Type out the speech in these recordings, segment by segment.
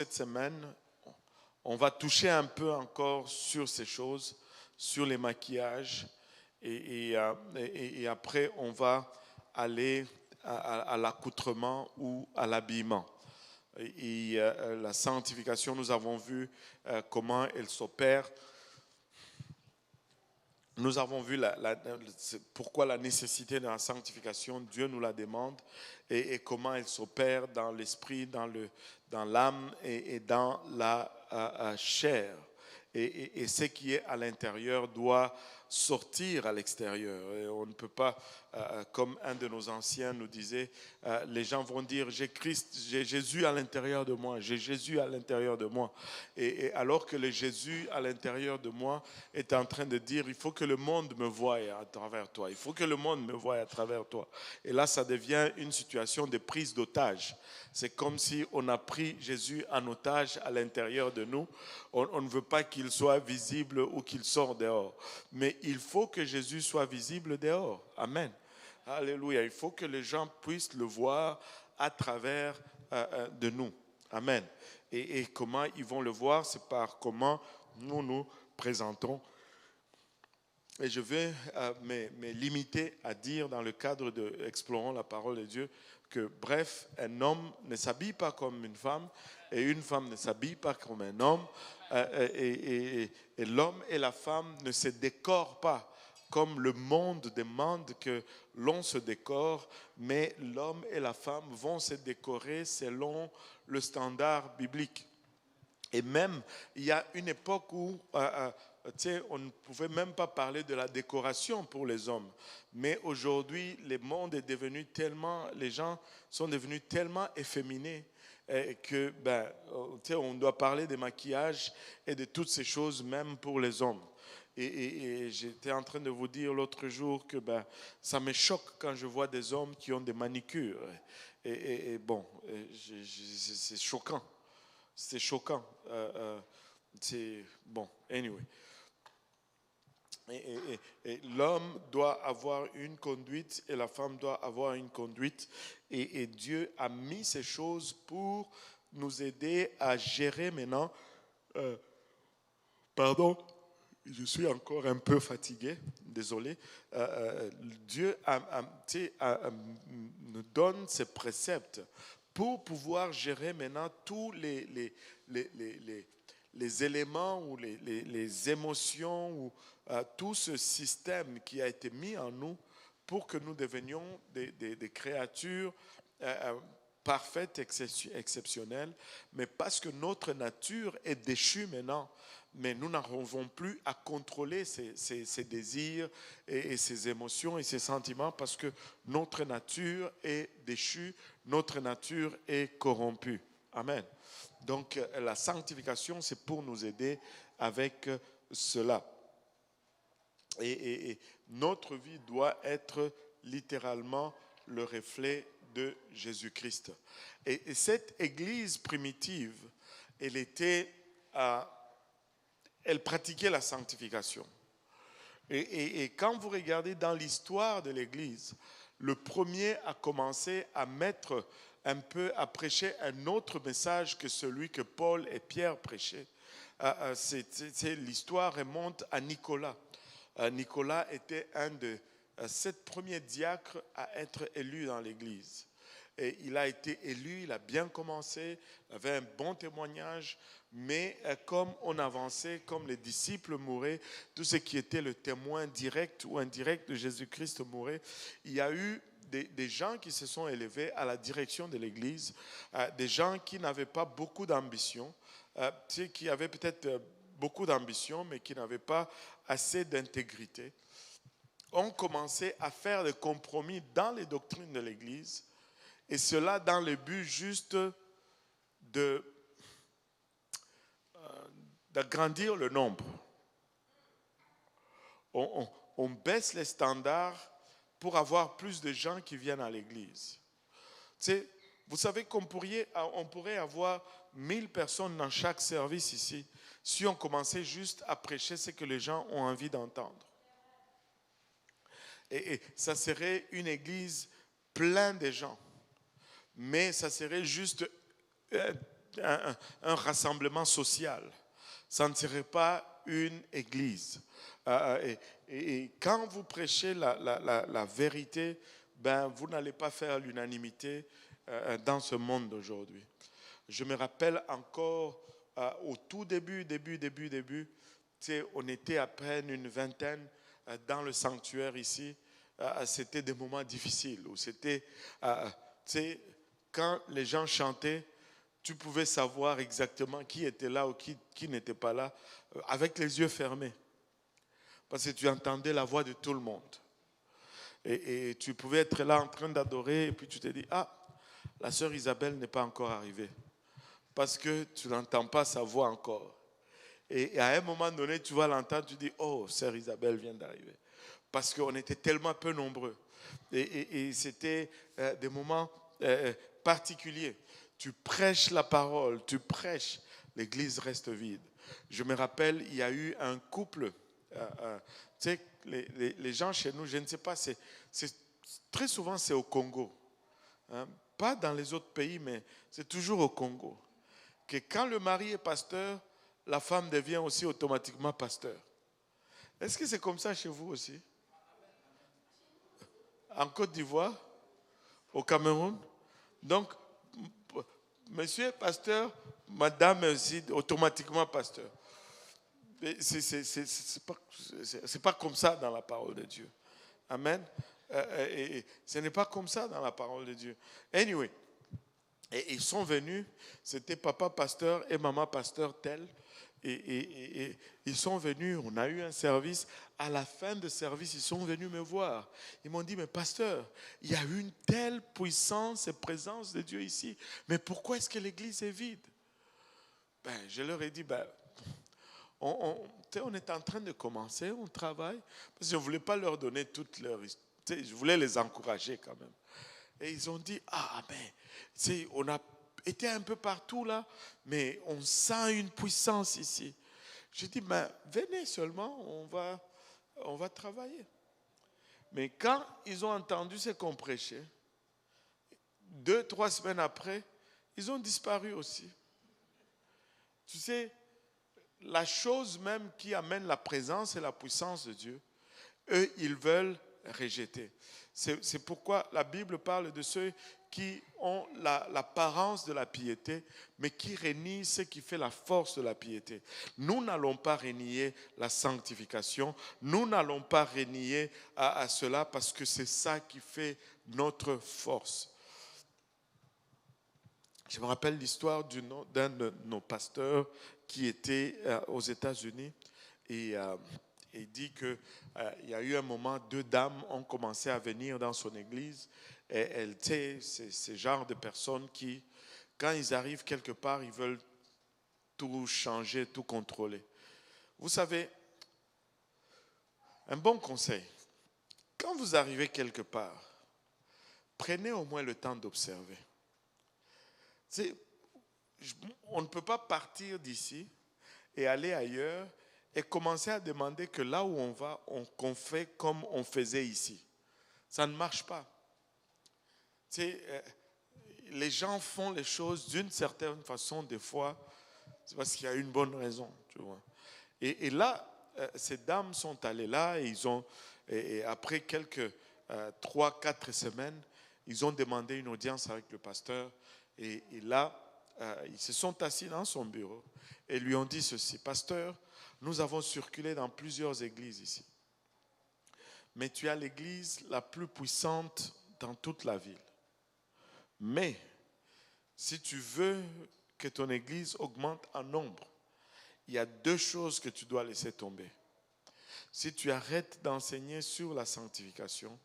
Cette semaine, on va toucher un peu encore sur ces choses, sur les maquillages, et après on va aller à l'accoutrement ou à l'habillement. La sanctification, nous avons vu comment elle s'opère. Nous avons vu pourquoi la nécessité de la sanctification, Dieu nous la demande, et comment elle s'opère dans l'esprit, dans l'âme et dans la chair. Et ce qui est à l'intérieur doit sortir à l'extérieur. Et on ne peut pas, comme un de nos anciens nous disait, les gens vont dire j'ai Christ, j'ai Jésus à l'intérieur de moi, j'ai Jésus à l'intérieur de moi. Et alors que le Jésus à l'intérieur de moi est en train de dire il faut que le monde me voie à travers toi, il faut que le monde me voie à travers toi. Et là, ça devient une situation de prise d'otage. C'est comme si on a pris Jésus en otage à l'intérieur de nous. On ne veut pas qu'il soit visible ou qu'il sorte dehors. Mais il faut que Jésus soit visible dehors. Amen. Alléluia. Il faut que les gens puissent le voir à travers de nous. Amen. Et comment ils vont le voir, c'est par comment nous nous présentons. Et je vais me limiter à dire dans le cadre de Explorons la parole de Dieu que, bref, un homme ne s'habille pas comme une femme et une femme ne s'habille pas comme un homme. Et l'homme et la femme ne se décorent pas comme le monde demande que l'on se décore, mais l'homme et la femme vont se décorer selon le standard biblique. Et même, il y a une époque où on ne pouvait même pas parler de la décoration pour les hommes. Mais aujourd'hui, le monde est devenu tellement, les gens sont devenus tellement efféminés que on doit parler des maquillages et de toutes ces choses même pour les hommes. Et j'étais en train de vous dire l'autre jour que ça me choque quand je vois des hommes qui ont des manicures. C'est choquant. C'est choquant. C'est bon, anyway. Et l'homme doit avoir une conduite et la femme doit avoir une conduite. Et Dieu a mis ces choses pour nous aider à gérer maintenant. Pardon, je suis encore un peu fatigué, désolé. Dieu nous donne ces préceptes pour pouvoir gérer maintenant tous les éléments ou les émotions ou tout ce système qui a été mis en nous pour que nous devenions des créatures parfaites, exceptionnelles, mais parce que notre nature est déchue maintenant. Mais nous n'arrivons plus à contrôler ces désirs et ces émotions et ces sentiments parce que notre nature est déchue, notre nature est corrompue. Amen. Donc la sanctification, c'est pour nous aider avec cela. Et notre vie doit être littéralement le reflet de Jésus-Christ. Et cette église primitive, elle pratiquait la sanctification. Et quand vous regardez dans l'histoire de l'Église, le premier a commencé à mettre un peu, à prêcher un autre message que celui que Paul et Pierre prêchaient. L'histoire remonte à Nicolas. Nicolas était un de 7 premiers diacres à être élu dans l'Église. Et il a été élu, il a bien commencé, il avait un bon témoignage, mais comme on avançait, comme les disciples mouraient, tout ce qui était le témoin direct ou indirect de Jésus-Christ mourait, il y a eu des gens qui se sont élevés à la direction de l'Église, des gens qui n'avaient pas beaucoup d'ambition, qui avaient peut-être beaucoup d'ambition, mais qui n'avaient pas assez d'intégrité, ont commencé à faire des compromis dans les doctrines de l'Église, et cela dans le but juste d'agrandir le nombre. On baisse les standards pour avoir plus de gens qui viennent à l'église. Vous savez qu'on pourrait avoir 1000 personnes dans chaque service ici si on commençait juste à prêcher ce que les gens ont envie d'entendre. Et ça serait une église pleine de gens. Mais ça serait juste un rassemblement social. Ça ne serait pas une église. Et quand vous prêchez la vérité, ben, vous n'allez pas faire l'unanimité dans ce monde d'aujourd'hui. Je me rappelle encore au tout début, on était à peine une vingtaine dans le sanctuaire ici. C'était des moments difficiles où c'était, quand les gens chantaient, tu pouvais savoir exactement qui était là ou qui n'était pas là avec les yeux fermés. Parce que tu entendais la voix de tout le monde. Et tu pouvais être là en train d'adorer et puis tu te dis, ah, la sœur Isabelle n'est pas encore arrivée. Parce que tu n'entends pas sa voix encore. Et à un moment donné, tu vas l'entendre, tu dis, oh, sœur Isabelle vient d'arriver. Parce qu'on était tellement peu nombreux. Et c'était des moments particuliers. Tu prêches la parole, tu prêches, l'église reste vide. Je me rappelle, il y a eu un couple, tu sais, les gens chez nous, je ne sais pas, très souvent c'est au Congo. Hein, pas dans les autres pays, mais c'est toujours au Congo. Que quand le mari est pasteur, la femme devient aussi automatiquement pasteur. Est-ce que c'est comme ça chez vous aussi? En Côte d'Ivoire, au Cameroun? Donc, monsieur est pasteur, madame est aussi automatiquement pasteur. C'est pas comme ça dans la parole de Dieu. Amen. Et ce n'est pas comme ça dans la parole de Dieu. Anyway, et ils sont venus, c'était papa pasteur et maman pasteur tel. Et ils sont venus, on a eu un service. À la fin de service, ils sont venus me voir. Ils m'ont dit, mais pasteur, il y a une telle puissance et présence de Dieu ici. Mais pourquoi est-ce que l'église est vide? Ben, je leur ai dit, ben, on est en train de commencer, on travaille. Parce que je ne voulais pas leur donner toute leur histoire. Je voulais les encourager quand même. Et ils ont dit, ah, mais on a été un peu partout là, mais on sent une puissance ici. J'ai dit, mais venez seulement, on va travailler. Mais quand ils ont entendu ce qu'on prêchait, 2-3 semaines après, ils ont disparu aussi. Tu sais, la chose même qui amène la présence et la puissance de Dieu, eux, ils veulent rejeter. C'est pourquoi la Bible parle de ceux qui ont l'apparence de la piété, mais qui renient ce qui fait la force de la piété. Nous n'allons pas renier la sanctification, nous n'allons pas renier à cela parce que c'est ça qui fait notre force. Je me rappelle l'histoire d'un de nos pasteurs qui était aux États-Unis et il dit qu'il y a eu un moment, 2 dames ont commencé à venir dans son église. Et c'est ce genre de personnes qui, quand ils arrivent quelque part, ils veulent tout changer, tout contrôler. Vous savez, un bon conseil, quand vous arrivez quelque part, prenez au moins le temps d'observer. On ne peut pas partir d'ici et aller ailleurs et commencer à demander que là où on va, qu'on fait comme on faisait ici. Ça ne marche pas. Les gens font les choses d'une certaine façon, des fois, c'est parce qu'il y a une bonne raison. Tu vois. Et là, ces dames sont allées là et après quelques 3-4 semaines, ils ont demandé une audience avec le pasteur. Et là, ils se sont assis dans son bureau et lui ont dit ceci: pasteur, nous avons circulé dans plusieurs églises ici. Mais tu as l'église la plus puissante dans toute la ville. Mais si tu veux que ton église augmente en nombre, il y a 2 choses que tu dois laisser tomber. Si tu arrêtes d'enseigner sur la sanctification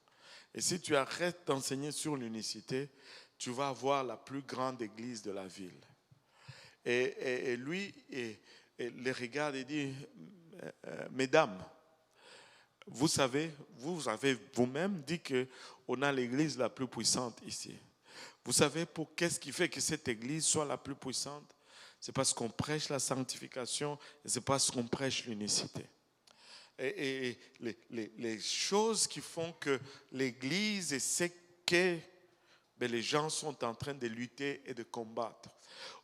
et si tu arrêtes d'enseigner sur l'unicité, tu vas avoir la plus grande église de la ville. Et lui, les regarde et dit, mesdames, vous savez, vous avez vous-même dit qu'on a l'église la plus puissante ici. Vous savez qu'est-ce qui fait que cette église soit la plus puissante? C'est parce qu'on prêche la sanctification et c'est parce qu'on prêche l'unicité. Et les choses qui font que l'église est ce qu'est mais les gens sont en train de lutter et de combattre.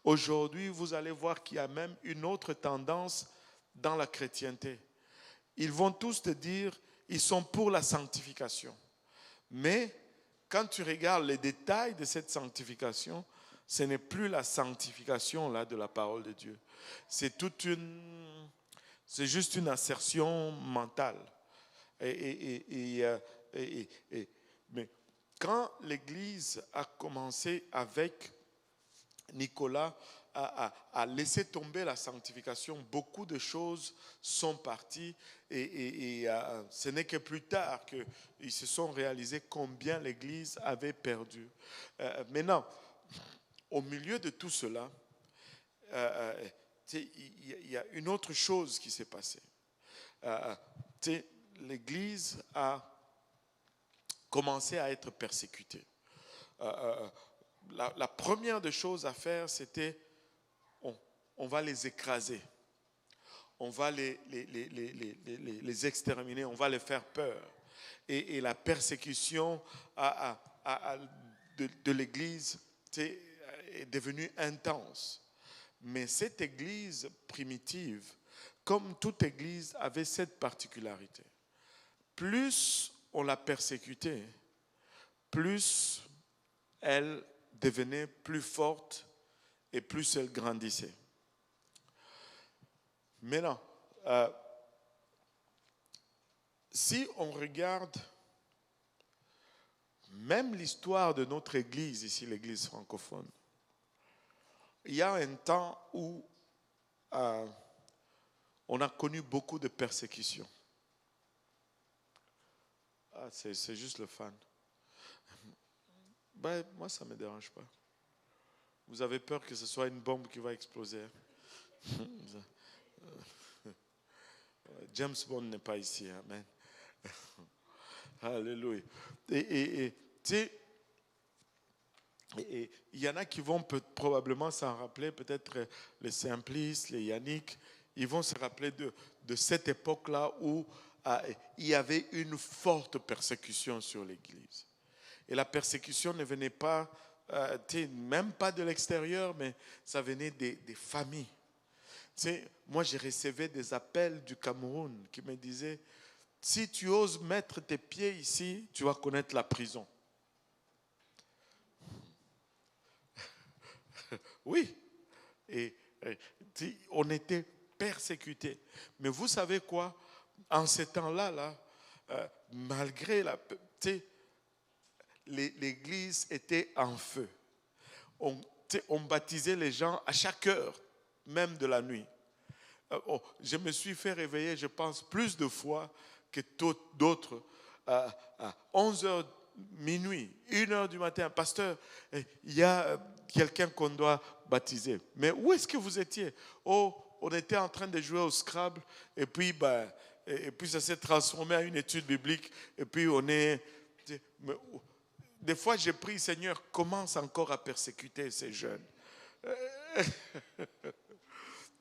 Aujourd'hui, vous allez voir qu'il y a même une autre tendance dans la chrétienté. Ils vont tous te dire, ils sont pour la sanctification. Mais quand tu regardes les détails de cette sanctification, ce n'est plus la sanctification là, de la parole de Dieu. C'est juste une assertion mentale. Mais quand l'Église a commencé avec Nicolas à laisser tomber la sanctification, beaucoup de choses sont parties et ce n'est que plus tard qu'ils se sont réalisés combien l'Église avait perdu. Maintenant, au milieu de tout cela, il y a une autre chose qui s'est passée. L'Église a commencé à être persécutée. La première des choses à faire, c'était on va les écraser, on va les exterminer, on va les faire peur. Et la persécution de l'Église est devenue intense. Mais cette Église primitive, comme toute Église, avait cette particularité. Plus on la persécutait, plus elle devenait plus forte et plus elle grandissait. Maintenant, si on regarde même l'histoire de notre Église, ici l'Église francophone, il y a un temps où on a connu beaucoup de persécutions. C'est juste le fan. Moi, ça ne me dérange pas. Vous avez peur que ce soit une bombe qui va exploser. James Bond n'est pas ici. Amen. Alléluia. Et il y en a qui vont probablement s'en rappeler, peut-être les simplistes, les Yannick, ils vont se rappeler de cette époque-là où il y avait une forte persécution sur l'Église. Et la persécution ne venait pas, même pas de l'extérieur, mais ça venait des familles. Moi, je recevais des appels du Cameroun qui me disaient, si tu oses mettre tes pieds ici, tu vas connaître la prison. Oui. Et on était persécutés. Mais vous savez quoi? En ces temps-là, malgré l'Église était en feu. On baptisait les gens à chaque heure, même de la nuit. Je me suis fait réveiller, je pense, plus de fois que d'autres. À 11h, minuit, 1h du matin, pasteur, il y a quelqu'un qu'on doit baptiser. Mais où est-ce que vous étiez? On était en train de jouer au Scrabble et puis ça s'est transformé en une étude biblique et puis des fois j'ai prié, Seigneur, commence encore à persécuter ces jeunes.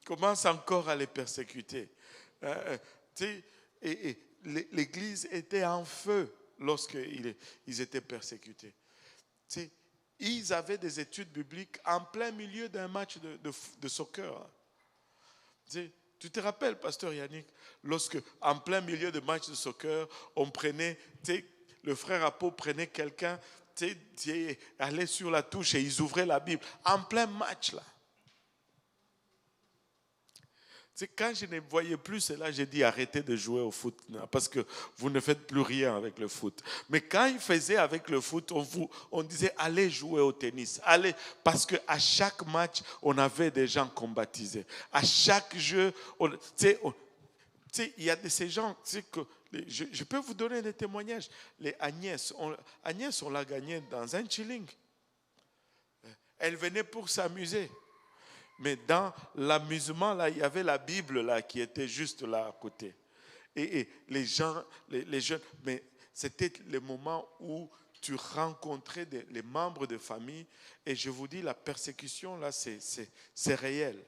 Commence encore à les persécuter. Et l'Église était en feu lorsqu'ils étaient persécutés. Ils avaient des études bibliques en plein milieu d'un match de soccer. Tu te rappelles, pasteur Yannick, lorsque en plein milieu de match de soccer, on prenait, le frère Apo prenait quelqu'un, allait sur la touche et ils ouvraient la Bible en plein match là. Quand je ne voyais plus cela, j'ai dit arrêtez de jouer au foot parce que vous ne faites plus rien avec le foot. Mais quand ils faisaient avec le foot, on disait allez jouer au tennis. Allez, parce qu'à chaque match, on avait des gens qu'on baptisait. À chaque jeu, il y a de ces gens, que je peux vous donner des témoignages. Les Agnès, on l'a gagnée dans un chilling. Elle venait pour s'amuser. Mais dans l'amusement, là, il y avait la Bible là, qui était juste là à côté. Et les gens, les jeunes, mais c'était le moment où tu rencontrais les membres de famille. Et je vous dis, la persécution, là, c'est réel.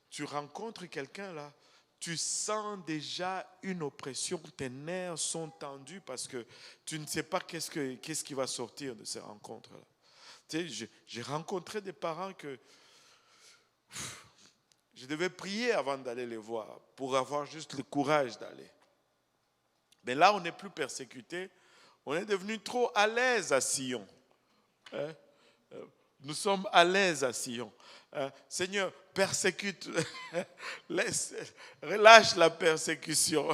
Tu rencontres quelqu'un, là, tu sens déjà une oppression, tes nerfs sont tendus parce que tu ne sais pas qu'est-ce qui va sortir de ces rencontres-là. Tu sais, j'ai rencontré des parents que je devais prier avant d'aller les voir pour avoir juste le courage d'aller. Mais là, on n'est plus persécuté. On est devenu trop à l'aise à Sion. Hein? Nous sommes à l'aise à Sion. Seigneur, persécute, relâche la persécution.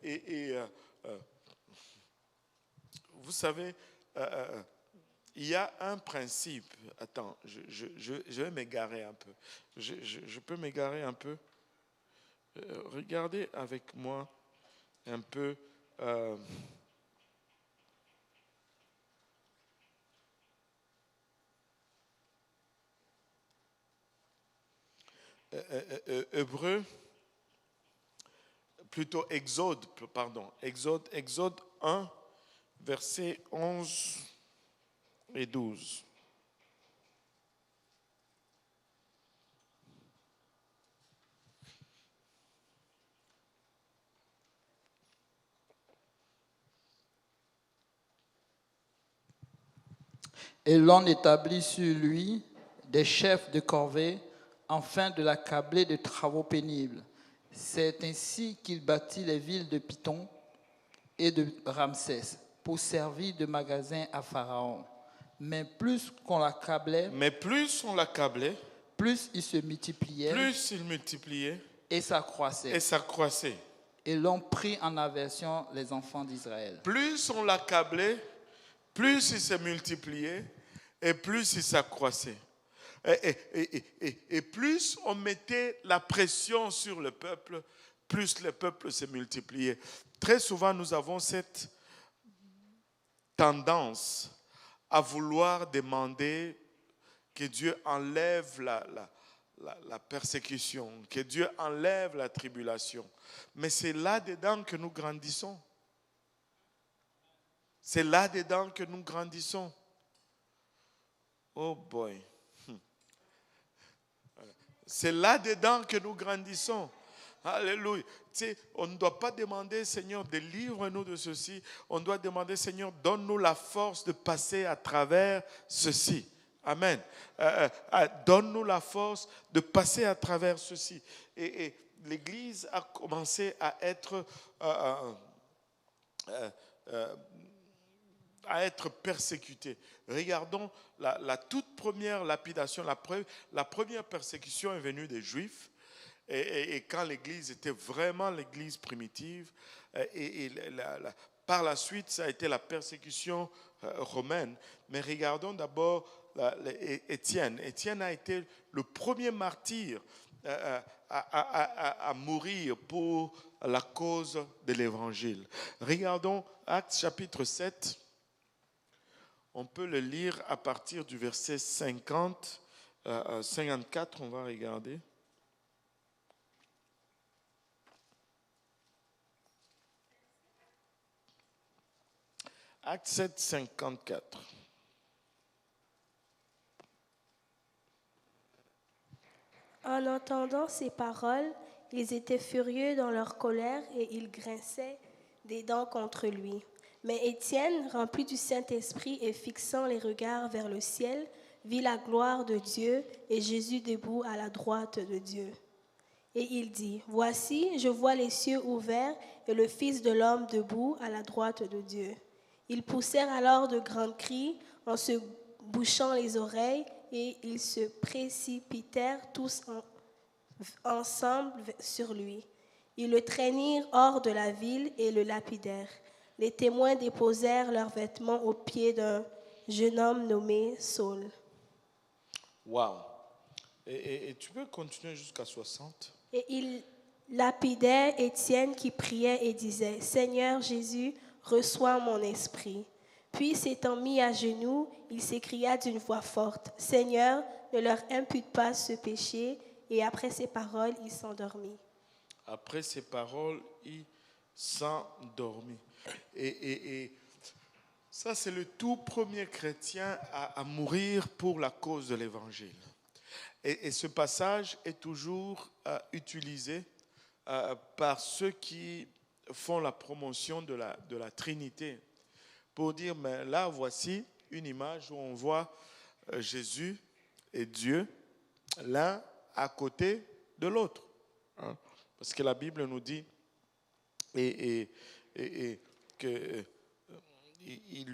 et vous savez, il y a un principe. Attends, je vais m'égarer un peu. Je peux m'égarer un peu. Regardez avec moi un peu. Hébreu, plutôt Exode 1, versets 11 et 12. Et l'on établit sur lui des chefs de corvée afin de l'accabler de travaux pénibles. C'est ainsi qu'il bâtit les villes de Python et de Ramsès pour servir de magasin à Pharaon. Mais plus on l'accablait, plus il se multipliait, et s'accroissait. Et l'on prit en aversion les enfants d'Israël. Plus on l'accablait, plus il se multipliait et plus il s'accroissait. Et plus on mettait la pression sur le peuple, plus le peuple se multipliait. Très souvent, nous avons cette tendance à vouloir demander que Dieu enlève la persécution, que Dieu enlève la tribulation. Mais c'est là-dedans que nous grandissons. C'est là-dedans que nous grandissons. Oh boy. C'est là-dedans que nous grandissons. Alléluia. Tu sais, on ne doit pas demander, Seigneur, délivre-nous de ceci. On doit demander, Seigneur, donne-nous la force de passer à travers ceci. Amen. Donne-nous la force de passer à travers ceci. Et l'Église a commencé à être persécutée. Regardons la toute première lapidation, la première persécution est venue des Juifs. Et quand l'Église était vraiment l'Église primitive, par la suite, ça a été la persécution romaine. Mais regardons d'abord Étienne. Étienne a été le premier martyr à mourir pour la cause de l'Évangile. Regardons Actes chapitre 7. On peut le lire à partir du verset 54, on va regarder. Acte 7, 54. En entendant ces paroles, ils étaient furieux dans leur colère et ils grinçaient des dents contre lui. Mais Étienne, rempli du Saint-Esprit et fixant les regards vers le ciel, vit la gloire de Dieu et Jésus debout à la droite de Dieu. Et il dit, « Voici, je vois les cieux ouverts et le Fils de l'homme debout à la droite de Dieu. » Ils poussèrent alors de grands cris en se bouchant les oreilles et ils se précipitèrent tous ensemble sur lui. Ils le traînirent hors de la ville et le lapidèrent. Les témoins déposèrent leurs vêtements aux pieds d'un jeune homme nommé Saul. Wow. Et tu peux continuer jusqu'à 60. Et ils lapidèrent Étienne qui priait et disait, « Seigneur Jésus, reçois mon esprit. » Puis s'étant mis à genoux, il s'écria d'une voix forte, « Seigneur, ne leur impute pas ce péché. » Et après ces paroles, il s'endormit. Après ces paroles, il s'endormit. Et ça, c'est le tout premier chrétien à mourir pour la cause de l'Évangile. Et ce passage est toujours utilisé par ceux qui font la promotion de la Trinité pour dire, mais là, voici une image où on voit Jésus et Dieu, l'un à côté de l'autre. Hein. Parce que la Bible nous dit qu'il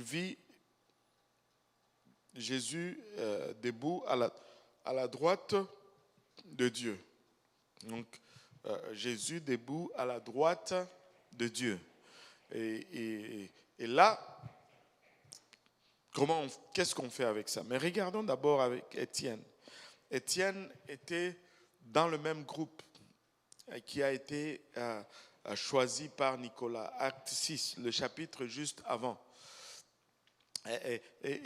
vit Jésus debout à la droite de Dieu. Donc, Jésus debout à la droite de Dieu. Et là, qu'est-ce qu'on fait avec ça? Mais regardons d'abord avec Étienne. Étienne était dans le même groupe qui a été choisi par Nicolas. Acte 6, le chapitre juste avant. Les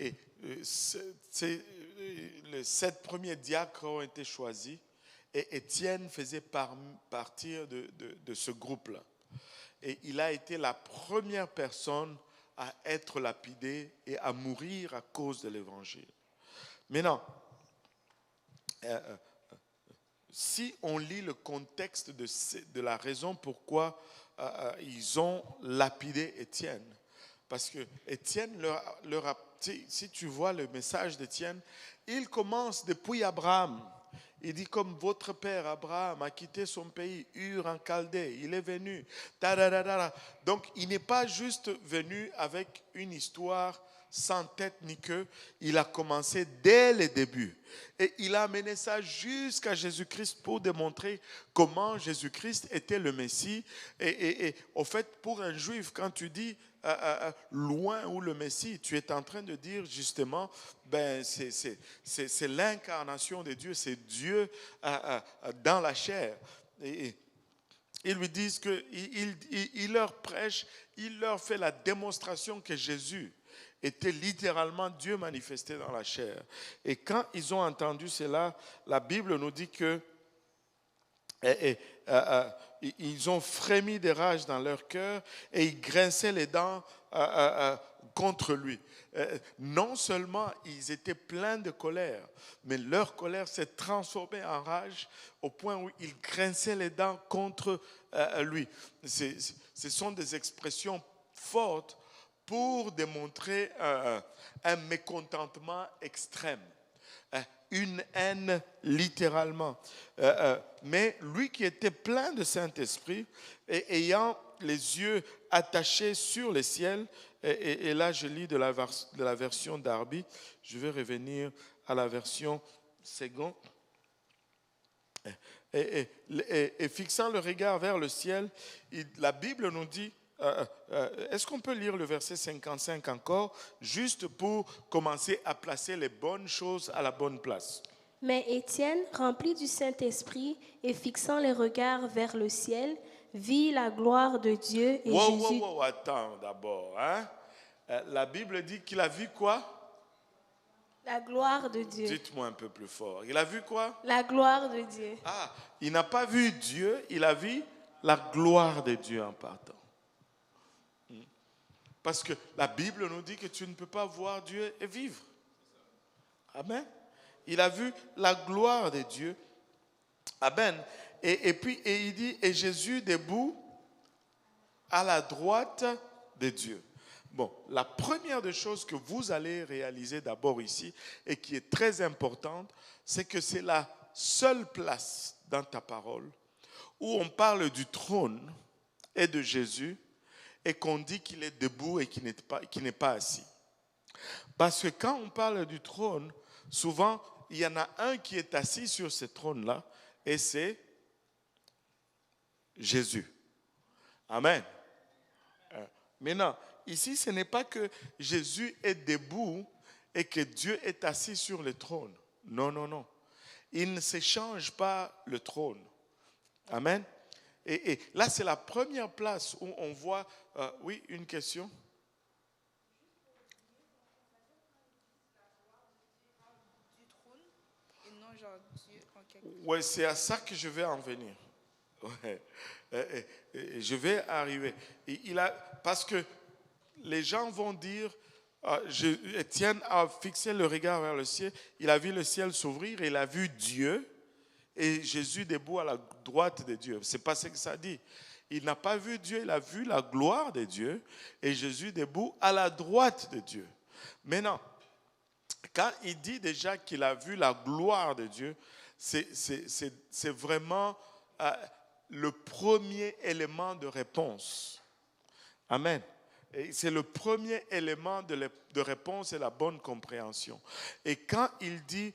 7 premiers diacres ont été choisis et Étienne faisait partie de ce groupe-là. Et il a été la première personne à être lapidé et à mourir à cause de l'évangile. Maintenant, si on lit le contexte de la raison pourquoi ils ont lapidé Étienne, parce que Étienne leur a, si tu vois le message d'Étienne, il commence depuis Abraham. Il dit comme votre père Abraham a quitté son pays, Ur en Chaldée, il est venu. Donc il n'est pas juste venu avec une histoire sans tête ni queue, il a commencé dès le début. Et il a amené ça jusqu'à Jésus-Christ pour démontrer comment Jésus-Christ était le Messie. Et au fait, pour un juif, quand tu dis loin ou le Messie, tu es en train de dire justement, c'est l'incarnation de Dieu, c'est Dieu dans la chair. Et ils lui disent qu'il leur prêche, il leur fait la démonstration que Jésus était littéralement Dieu manifesté dans la chair. Et quand ils ont entendu cela, la Bible nous dit que ils ont frémi de rage dans leur cœur et ils grinçaient les dents contre lui. Non seulement ils étaient pleins de colère, mais leur colère s'est transformée en rage au point où ils grinçaient les dents contre lui. Ce sont des expressions fortes pour démontrer un mécontentement extrême. Une haine littéralement. Mais lui qui était plein de Saint-Esprit et ayant les yeux attachés sur le ciel, et là je lis de la version Darby, je vais revenir à la version Ségon, et fixant le regard vers le ciel, la Bible nous dit, est-ce qu'on peut lire le verset 55 encore, juste pour commencer à placer les bonnes choses à la bonne place? Mais Étienne, rempli du Saint-Esprit et fixant les regards vers le ciel, vit la gloire de Dieu et Jésus. Attends d'abord. Hein? La Bible dit qu'il a vu quoi? La gloire de Dieu. Dites-moi un peu plus fort. Il a vu quoi? La gloire de Dieu. Ah, il n'a pas vu Dieu, il a vu la gloire de Dieu en partant. Parce que la Bible nous dit que tu ne peux pas voir Dieu et vivre. Amen. Il a vu la gloire de Dieu. Amen. Et puis il dit, et Jésus debout à la droite de Dieu. Bon, la première des choses que vous allez réaliser d'abord ici, et qui est très importante, c'est que c'est la seule place dans ta parole où on parle du trône et de Jésus, et qu'on dit qu'il est debout et qu'il n'est pas assis. Parce que quand on parle du trône, souvent, il y en a un qui est assis sur ce trône-là, et c'est Jésus. Amen. Maintenant, ici, ce n'est pas que Jésus est debout et que Dieu est assis sur le trône. Non, non, non. Il ne s'échange pas le trône. Amen. Et là, c'est la première place où on voit... oui, une question? Oui, c'est à ça que je vais en venir. Ouais. Je vais arriver. Parce que les gens vont dire, Étienne a fixé le regard vers le ciel, il a vu le ciel s'ouvrir, il a vu Dieu et Jésus debout à la droite de Dieu. Ce n'est pas ce que ça dit. Il n'a pas vu Dieu, il a vu la gloire de Dieu et Jésus debout à la droite de Dieu. Maintenant, quand il dit déjà qu'il a vu la gloire de Dieu, c'est vraiment le premier élément de réponse. Amen. Et c'est le premier élément de réponse et la bonne compréhension. Et quand il dit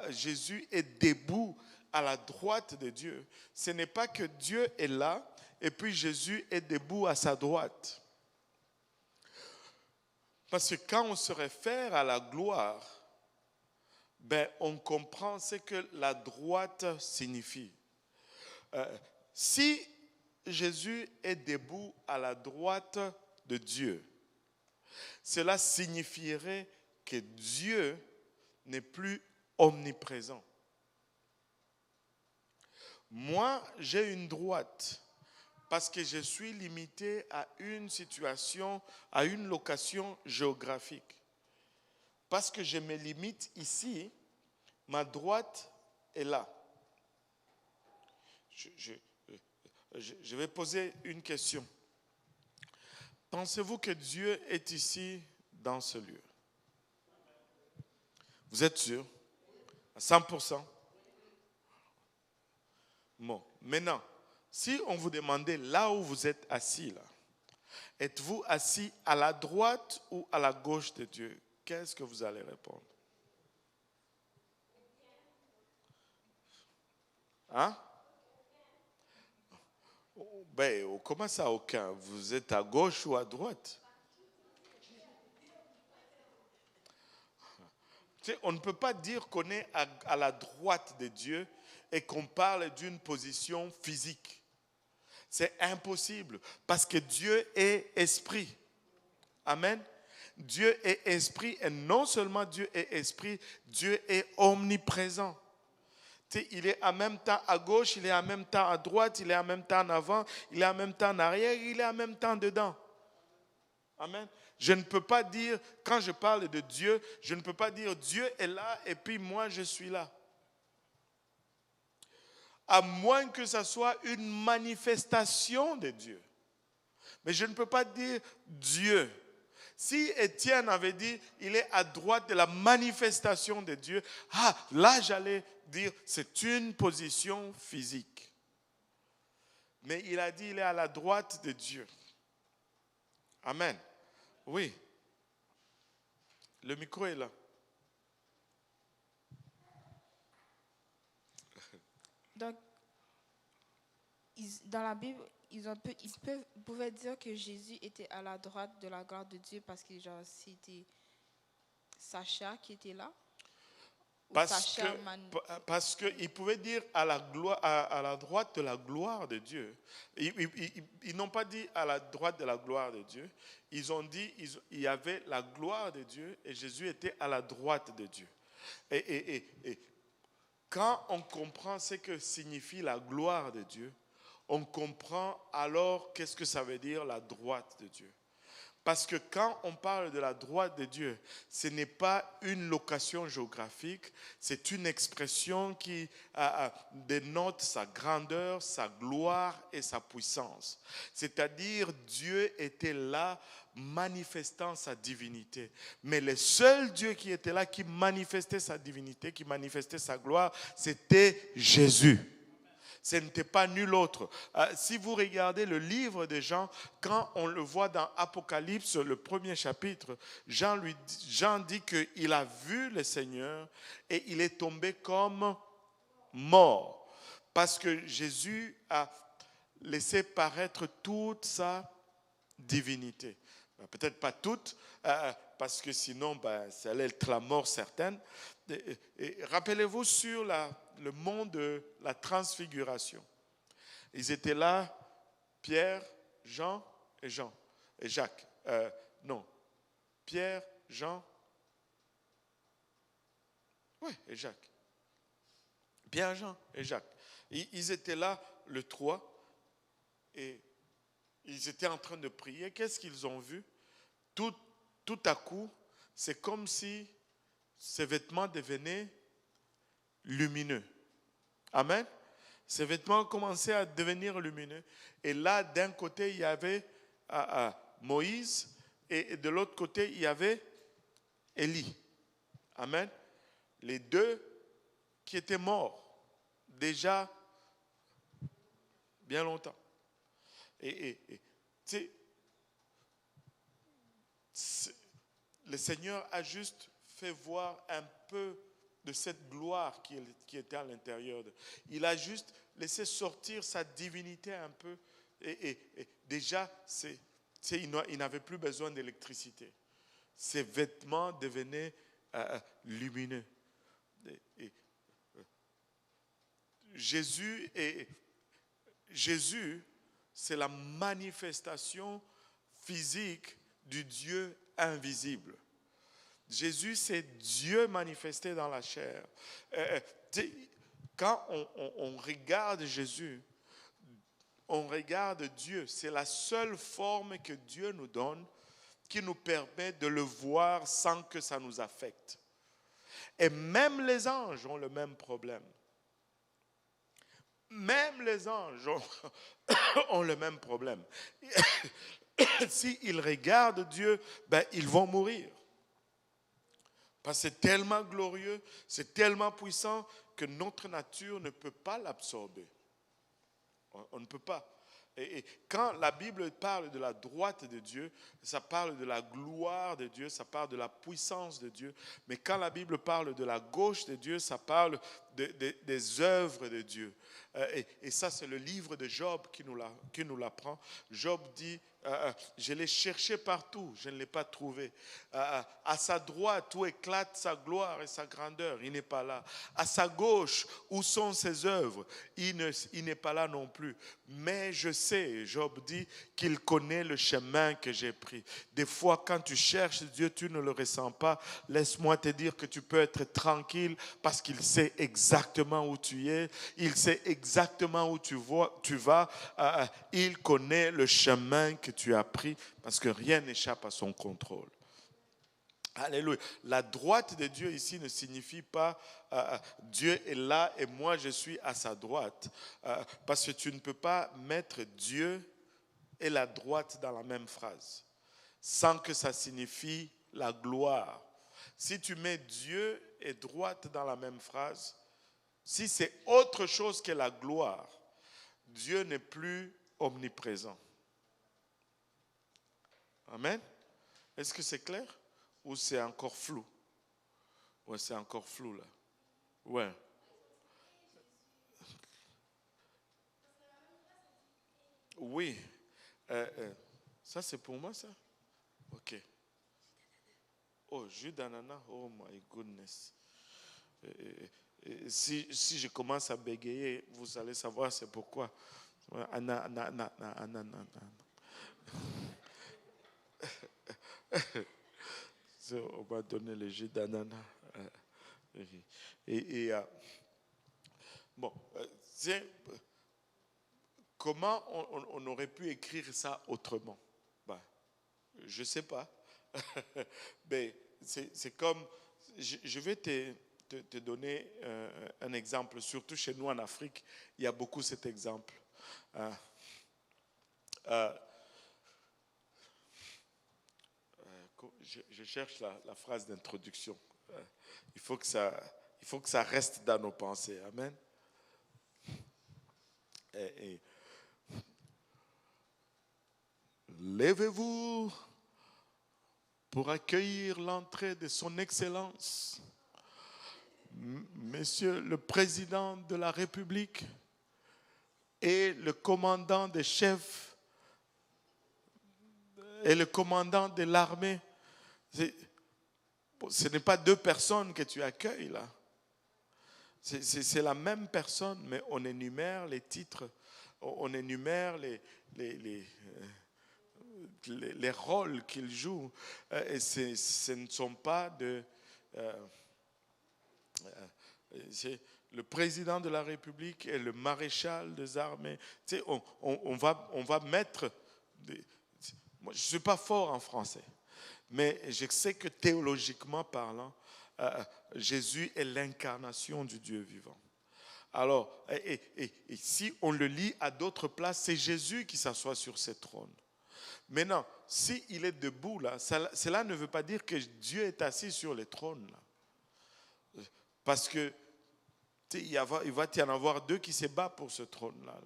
Jésus est debout à la droite de Dieu, ce n'est pas que Dieu est là et puis Jésus est debout à sa droite. Parce que quand on se réfère à la gloire, on comprend ce que la droite signifie. Si Jésus est debout à la droite de Dieu, cela signifierait que Dieu n'est plus omniprésent. Moi, j'ai une droite parce que je suis limité à une situation, à une location géographique. Parce que je me limite ici, ma droite est là. Je vais poser une question. Pensez-vous que Dieu est ici dans ce lieu? Vous êtes sûr? À 100%? Bon, maintenant, si on vous demandait là où vous êtes assis, là, êtes-vous assis à la droite ou à la gauche de Dieu? Qu'est-ce que vous allez répondre? Hein? Comment ça, aucun? Vous êtes à gauche ou à droite? Tu sais, on ne peut pas dire qu'on est à la droite de Dieu et qu'on parle d'une position physique. C'est impossible parce que Dieu est esprit. Amen. Dieu est esprit et non seulement Dieu est esprit, Dieu est omniprésent. Il est en même temps à gauche, il est en même temps à droite, il est en même temps en avant, il est en même temps en arrière, il est en même temps dedans. Amen. Je ne peux pas dire, quand je parle de Dieu, je ne peux pas dire Dieu est là et puis moi je suis là. À moins que ce soit une manifestation de Dieu. Mais je ne peux pas dire Dieu. Si Étienne avait dit, il est à droite de la manifestation de Dieu, là j'allais dire, c'est une position physique. Mais il a dit, il est à la droite de Dieu. Amen. Oui. Le micro est là. Donc, dans la Bible, ils pouvaient dire que Jésus était à la droite de la gloire de Dieu parce que c'était sa chair qui était là. Parce qu'il pouvait dire à la droite de la gloire de Dieu. Ils n'ont pas dit à la droite de la gloire de Dieu. Ils ont dit il y avait la gloire de Dieu et Jésus était à la droite de Dieu. Et quand on comprend ce que signifie la gloire de Dieu, on comprend alors qu'est-ce que ça veut dire la droite de Dieu. Parce que quand on parle de la droite de Dieu, ce n'est pas une location géographique, c'est une expression qui dénote sa grandeur, sa gloire et sa puissance. C'est-à-dire Dieu était là manifestant sa divinité. Mais le seul Dieu qui était là, qui manifestait sa divinité, qui manifestait sa gloire, c'était Jésus. Ce n'était pas nul autre. Si vous regardez le livre de Jean, quand on le voit dans Apocalypse, le premier chapitre, Jean dit qu'il a vu le Seigneur et il est tombé comme mort. Parce que Jésus a laissé paraître toute sa divinité. Peut-être pas toute, parce que sinon, ça allait être la mort certaine. Et rappelez-vous sur le mont de la transfiguration. Ils étaient là, Pierre, Jean et Jacques. Pierre, Jean, et Jacques. Pierre, Jean et Jacques. Ils étaient là, le 3, et ils étaient en train de prier. Qu'est-ce qu'ils ont vu? Tout à coup, c'est comme si ces vêtements devenaient lumineux. Amen. Ses vêtements commençaient à devenir lumineux. Et là, d'un côté, il y avait Moïse et de l'autre côté, il y avait Élie. Amen. Les deux qui étaient morts déjà bien longtemps. Et tu sais, le Seigneur a juste fait voir un peu de cette gloire qui était à l'intérieur. Il a juste laissé sortir sa divinité un peu. Et déjà, il n'avait plus besoin d'électricité. Ses vêtements devenaient lumineux. Jésus, c'est la manifestation physique du Dieu invisible. Jésus, c'est Dieu manifesté dans la chair. Quand on regarde Jésus, on regarde Dieu. C'est la seule forme que Dieu nous donne qui nous permet de le voir sans que ça nous affecte. Et même les anges ont le même problème. Même les anges ont le même problème. S'ils regardent Dieu, ils vont mourir. Parce que c'est tellement glorieux, c'est tellement puissant que notre nature ne peut pas l'absorber. On ne peut pas. Et quand la Bible parle de la droite de Dieu, ça parle de la gloire de Dieu, ça parle de la puissance de Dieu. Mais quand la Bible parle de la gauche de Dieu, ça parle des œuvres de Dieu. Et ça, c'est le livre de Job qui nous l'apprend. Job dit, je l'ai cherché partout, je ne l'ai pas trouvé. À sa droite, où éclate sa gloire et sa grandeur, il n'est pas là. À sa gauche, où sont ses œuvres, il n'est pas là non plus. Mais je sais, Job dit, qu'il connaît le chemin que j'ai pris. Des fois, quand tu cherches Dieu, tu ne le ressens pas. Laisse-moi te dire que tu peux être tranquille parce qu'il sait exactement où tu es. Il sait exactement où tu vas. Il connaît le chemin que tu as pris parce que rien n'échappe à son contrôle. Alléluia. La droite de Dieu ici ne signifie pas Dieu est là et moi je suis à sa droite. Parce que tu ne peux pas mettre Dieu et la droite dans la même phrase sans que ça signifie la gloire. Si tu mets Dieu et droite dans la même phrase, si c'est autre chose que la gloire, Dieu n'est plus omniprésent. Amen. Est-ce que c'est clair? Ou c'est encore flou? Ouais, c'est encore flou là. Ouais. Oui. Ça c'est pour moi ça? Ok. Oh, jus d'ananas. Oh my goodness. Si je commence à bégayer, vous allez savoir c'est pourquoi. On va donner le jus d'ananas. Bon, comment on aurait pu écrire ça autrement? Je ne sais pas. Mais c'est comme, je vais te donner un exemple, surtout chez nous en Afrique, il y a beaucoup cet exemple. Je cherche la phrase d'introduction. Il faut que ça reste dans nos pensées. Amen. Levez-vous pour accueillir l'entrée de son Excellence, Monsieur le Président de la République et le commandant des chefs et le commandant de l'armée. Ce n'est pas deux personnes que tu accueilles là. C'est la même personne, mais on énumère les titres, on énumère les rôles qu'il joue. Et ce ne sont pas c'est le président de la République et le maréchal des armées. Tu sais, on va mettre... Moi, je ne suis pas fort en français, mais je sais que théologiquement parlant, Jésus est l'incarnation du Dieu vivant. Alors, et si on le lit à d'autres places, c'est Jésus qui s'assoit sur ce trône. Maintenant, s'il est debout là, cela ne veut pas dire que Dieu est assis sur le trône là. Parce que il va y en avoir deux qui se battent pour ce trône-là.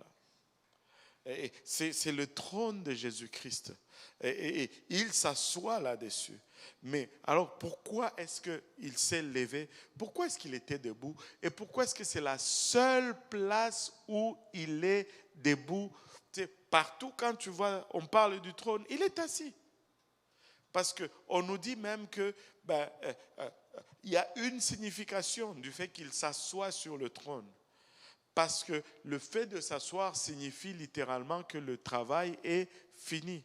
Et c'est le trône de Jésus-Christ. Et il s'assoit là-dessus. Mais alors, pourquoi est-ce qu'il s'est levé? Pourquoi est-ce qu'il était debout? Et pourquoi est-ce que c'est la seule place où il est debout? Partout, quand tu vois, on parle du trône, il est assis. Parce qu'on nous dit même que il y a une signification du fait qu'il s'assoit sur le trône. Parce que le fait de s'asseoir signifie littéralement que le travail est fini.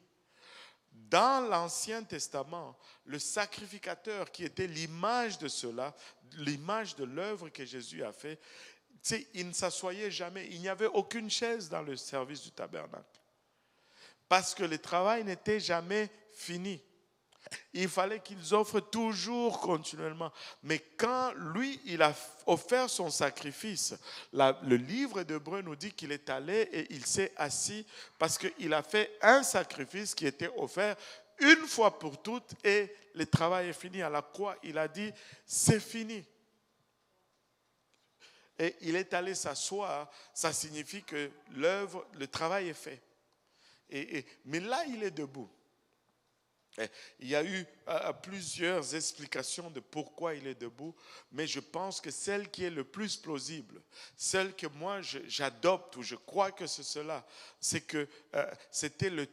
Dans l'Ancien Testament, le sacrificateur qui était l'image de cela, l'image de l'œuvre que Jésus a fait, il ne s'assoyait jamais. Il n'y avait aucune chaise dans le service du tabernacle. Parce que le travail n'était jamais fini. Il fallait qu'ils offrent toujours continuellement. Mais quand lui, il a offert son sacrifice, le livre d'Hébreux nous dit qu'il est allé et il s'est assis parce qu'il a fait un sacrifice qui était offert une fois pour toutes et le travail est fini. À la croix, il a dit, c'est fini. Et il est allé s'asseoir, ça signifie que l'œuvre, le travail est fait. Mais là, il est debout. Il y a eu plusieurs explications de pourquoi il est debout, mais je pense que celle qui est le plus plausible, celle que moi j'adopte ou je crois que c'est cela, c'est que c'était le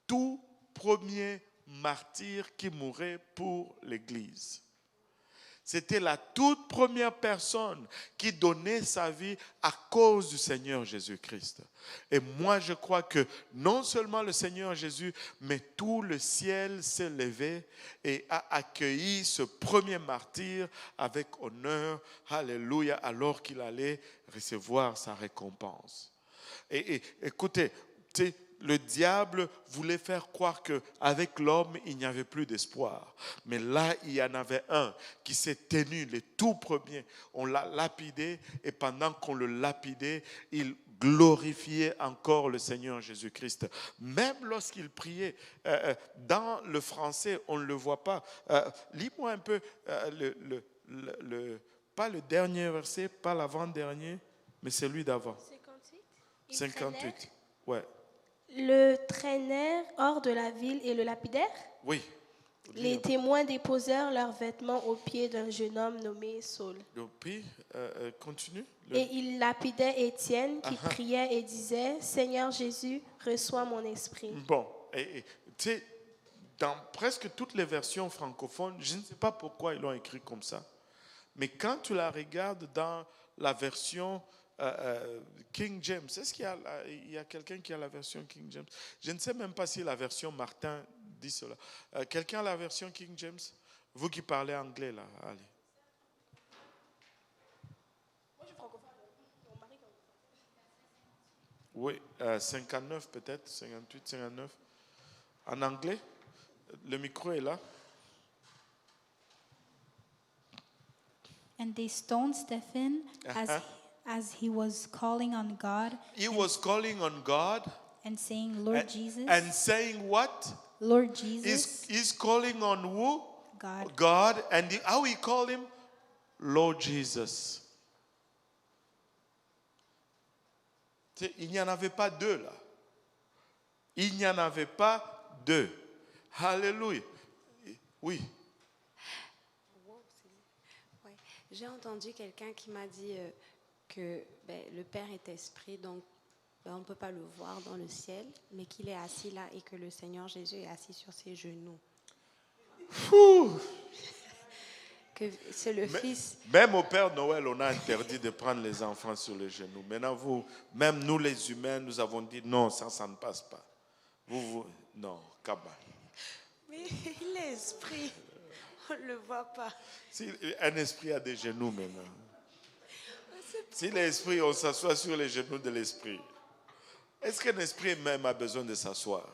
tout premier martyr qui mourait pour l'Église. C'était la toute première personne qui donnait sa vie à cause du Seigneur Jésus-Christ. Et moi, je crois que non seulement le Seigneur Jésus, mais tout le ciel s'est levé et a accueilli ce premier martyr avec honneur, alléluia, alors qu'il allait recevoir sa récompense. Et écoutez, le diable voulait faire croire qu'avec l'homme, il n'y avait plus d'espoir. Mais là, il y en avait un qui s'est tenu, le tout premier. On l'a lapidé et pendant qu'on le lapidait, il glorifiait encore le Seigneur Jésus-Christ. Même lorsqu'il priait, dans le français, on ne le voit pas. Lis-moi un peu, pas le dernier verset, pas l'avant-dernier, mais celui d'avant. 58. Ouais. Le traînèrent hors de la ville et le lapidèrent. Oui. Les témoins déposèrent leurs vêtements aux pieds d'un jeune homme nommé Saul. Puis, continue. Et ils lapidaient Étienne qui priait et disait, Seigneur Jésus, reçois mon esprit. Bon, tu sais, dans presque toutes les versions francophones, je ne sais pas pourquoi ils l'ont écrit comme ça, mais quand tu la regardes dans la version King James, est-ce qu'il y a quelqu'un qui a la version King James? Je ne sais même pas si la version Martin dit cela. Quelqu'un a la version King James? Vous qui parlez anglais, là, allez. Moi, je suis francophone. Mon mari Oui, 59 peut-être, 58, 59. En anglais, le micro est là. And they stoned Stephen as he was calling on God. He was calling on God. And saying, Lord Jesus. And saying what? Lord Jesus. He's calling on who? God. God. And how he called him? Lord Jesus. Il n'y en avait pas deux là. Il n'y en avait pas deux. Alléluia. Oui. Ouais. J'ai entendu quelqu'un qui m'a dit que le Père est esprit, donc on ne peut pas le voir dans le ciel, mais qu'il est assis là et que le Seigneur Jésus est assis sur ses genoux. Que c'est le Fils. Même au Père Noël, on a interdit de prendre les enfants sur les genoux. Maintenant, même nous les humains, nous avons dit non, ça ne passe pas. Non, Kaba. Mais il est esprit, on ne le voit pas. Si un esprit a des genoux maintenant. Si l'esprit, on s'assoit sur les genoux de l'esprit. Est-ce qu'un esprit même a besoin de s'asseoir?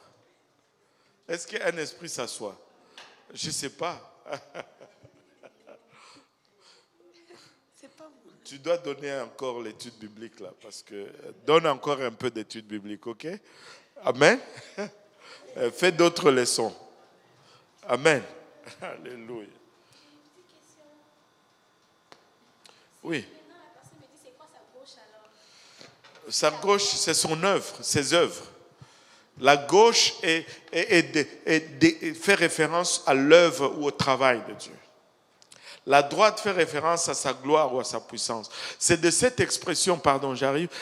Est-ce qu'un esprit s'assoit? Je ne sais pas. C'est pas moi. Tu dois donner encore l'étude biblique là, parce que donne encore un peu d'études bibliques, ok? Amen. Fais d'autres leçons. Amen. Alléluia. Oui. Sa gauche, c'est son œuvre, ses œuvres. La gauche fait référence à l'œuvre ou au travail de Dieu. La droite fait référence à sa gloire ou à sa puissance. C'est de cette expression,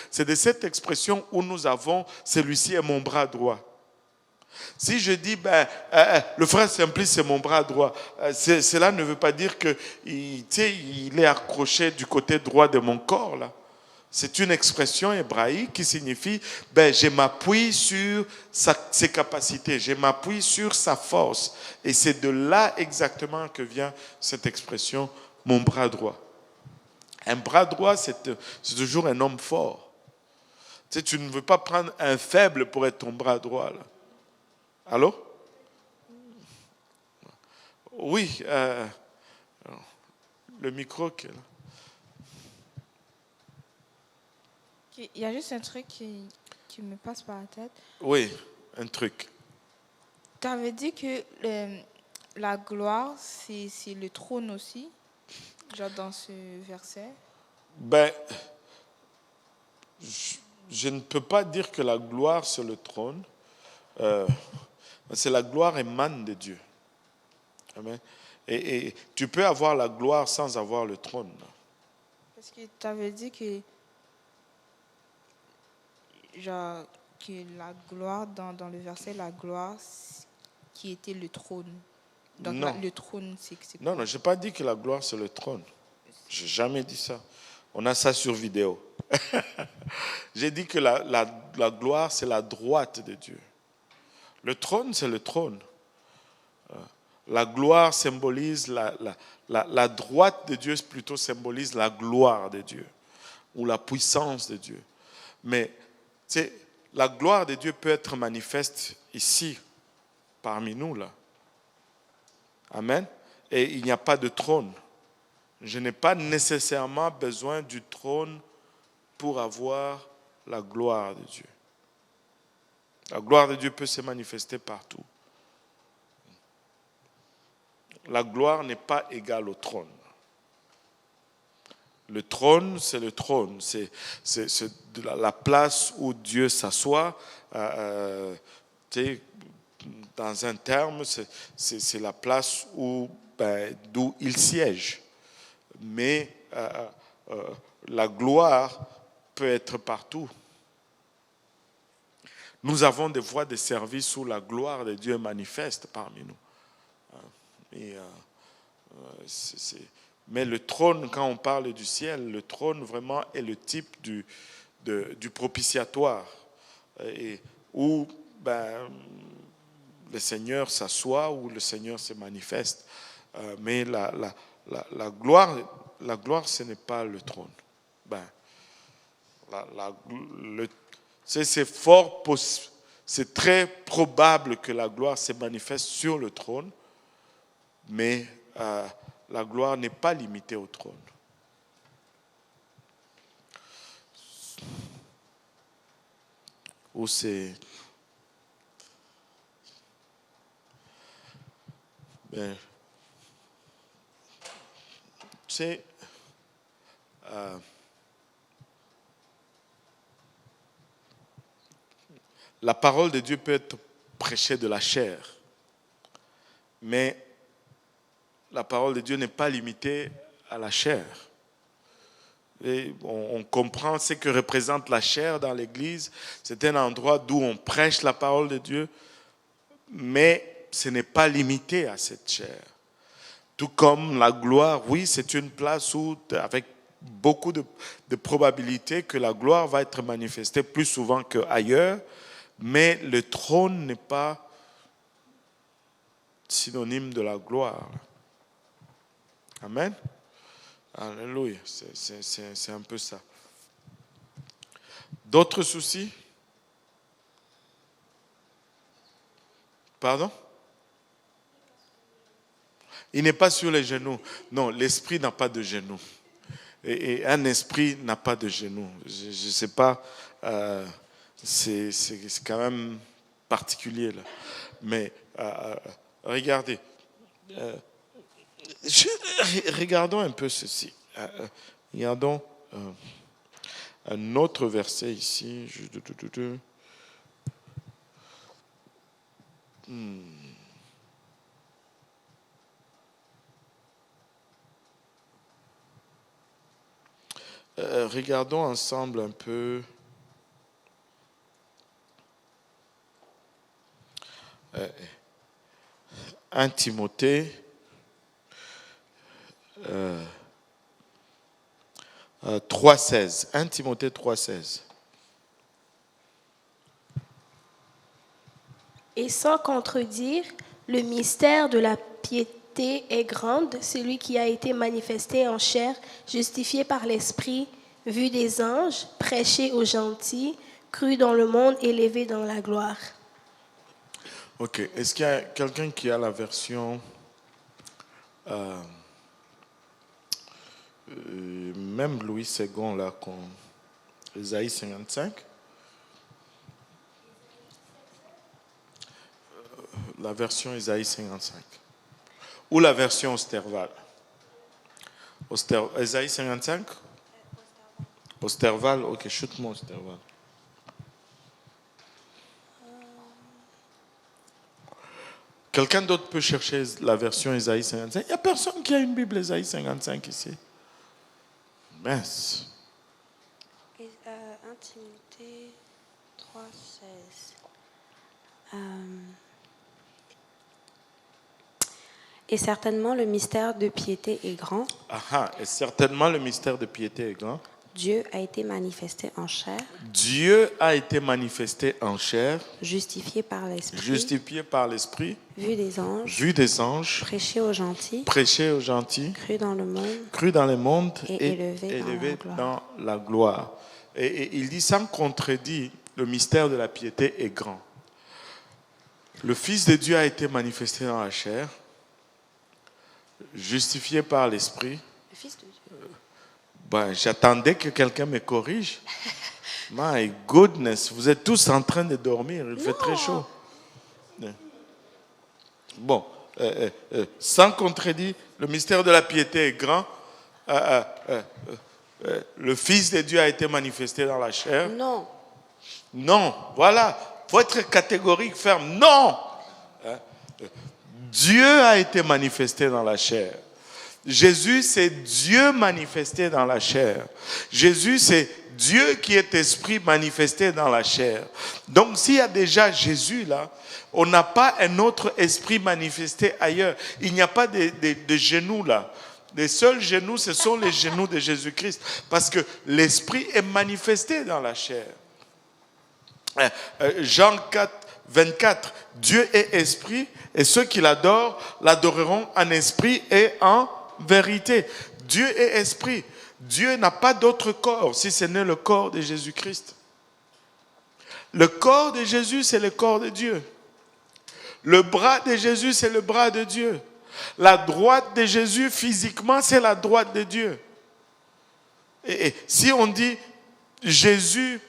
c'est de cette expression où nous avons, celui-ci est mon bras droit. Si je dis, le frère Simplice, c'est mon bras droit, cela ne veut pas dire qu'il est accroché du côté droit de mon corps, là. C'est une expression hébraïque qui signifie, je m'appuie sur ses capacités, je m'appuie sur sa force. Et c'est de là exactement que vient cette expression, mon bras droit. Un bras droit, c'est toujours un homme fort. Tu ne veux pas prendre un faible pour être ton bras droit, là. Allô? Oui, le micro qui est là. Il y a juste un truc qui me passe par la tête. Oui, un truc. Tu avais dit que la gloire, c'est le trône aussi, genre dans ce verset. Je ne peux pas dire que la gloire, c'est le trône. C'est la gloire émane de Dieu. Amen. Et tu peux avoir la gloire sans avoir le trône. Parce que tu avais dit que la gloire, dans le verset, la gloire qui était le trône. Donc non. Le trône, c'est quoi? Non, je n'ai pas dit que la gloire, c'est le trône. Je n'ai jamais dit ça. On a ça sur vidéo. J'ai dit que la gloire, c'est la droite de Dieu. Le trône, c'est le trône. La gloire symbolise, la droite de Dieu plutôt symbolise la gloire de Dieu ou la puissance de Dieu. Mais la gloire de Dieu peut être manifeste ici, parmi nous, là. Amen. Et il n'y a pas de trône. Je n'ai pas nécessairement besoin du trône pour avoir la gloire de Dieu. La gloire de Dieu peut se manifester partout. La gloire n'est pas égale au trône. Le trône, c'est le trône. C'est la place où Dieu s'assoit. Dans un terme, c'est la place d'où il siège. Mais la gloire peut être partout. Nous avons des voies de service où la gloire de Dieu est manifeste parmi nous. Mais le trône, quand on parle du ciel, le trône vraiment est le type du propitiatoire, où le Seigneur s'assoit, où le Seigneur se manifeste. Mais la gloire, ce n'est pas le trône. C'est très probable que la gloire se manifeste sur le trône, mais la gloire n'est pas limitée au trône. Ou c'est... la parole de Dieu peut être prêchée de la chair, mais la parole de Dieu n'est pas limitée à la chair. Et on comprend ce que représente la chair dans l'Église. C'est un endroit d'où on prêche la parole de Dieu, mais ce n'est pas limité à cette chair. Tout comme la gloire, oui, c'est une place où, avec beaucoup de probabilités, que la gloire va être manifestée plus souvent qu'ailleurs, mais le trône n'est pas synonyme de la gloire. Amen. Alléluia. C'est un peu ça. D'autres soucis? Pardon? Il n'est pas sur les genoux. Non, l'esprit n'a pas de genoux. Et un esprit n'a pas de genoux. Je ne sais pas, c'est quand même particulier là. Mais regardez, regardons un peu ceci. Regardons un autre verset ici. Regardons ensemble un peu. 1 Timothée 3,16. 1 Timothée 3,16. Et sans contredire, le mystère de la piété est grande, celui qui a été manifesté en chair, justifié par l'Esprit, vu des anges, prêché aux gentils, cru dans le monde, élevé dans la gloire. Ok, est-ce qu'il y a quelqu'un qui a la version même Louis II là, Ésaïe 55? La version Ésaïe 55. Ou la version Osterval. Ésaïe 55? Osterval, ok, shoot-moi Osterval. Quelqu'un d'autre peut chercher la version Ésaïe 55? Il n'y a personne qui a une Bible Ésaïe 55 ici. Mince. 1 Timothée 3,16. Et certainement le mystère de piété est grand. Et certainement le mystère de piété est grand. Dieu a été manifesté en chair. Dieu a été manifesté en chair. Justifié par l'Esprit. Justifié par l'Esprit. Vu des anges. Vu des anges. Prêché aux gentils. Prêché aux gentils. Cru dans le monde. Cru dans le monde. Et élevé dans la gloire. Et il dit sans contredit, le mystère de la piété est grand. Le Fils de Dieu a été manifesté dans la chair. Justifié par l'Esprit. Le Fils de Dieu. J'attendais que quelqu'un me corrige. My goodness, vous êtes tous en train de dormir, il fait très chaud. Bon, sans contredit, le mystère de la piété est grand. Le Fils de Dieu a été manifesté dans la chair. Non. Non, voilà, il faut être catégorique, ferme. Non, Dieu a été manifesté dans la chair. Jésus, c'est Dieu manifesté dans la chair. Jésus, c'est Dieu qui est esprit manifesté dans la chair. Donc, s'il y a déjà Jésus là, on n'a pas un autre esprit manifesté ailleurs. Il n'y a pas de genoux là. Les seuls genoux, ce sont les genoux de Jésus-Christ. Parce que l'esprit est manifesté dans la chair. Jean 4, 24. Dieu est esprit et ceux qui l'adorent, l'adoreront en esprit et en vérité. Dieu est esprit. Dieu n'a pas d'autre corps si ce n'est le corps de Jésus-Christ. Le corps de Jésus, c'est le corps de Dieu. Le bras de Jésus, c'est le bras de Dieu. La droite de Jésus, physiquement, c'est la droite de Dieu. Et si on dit Jésus,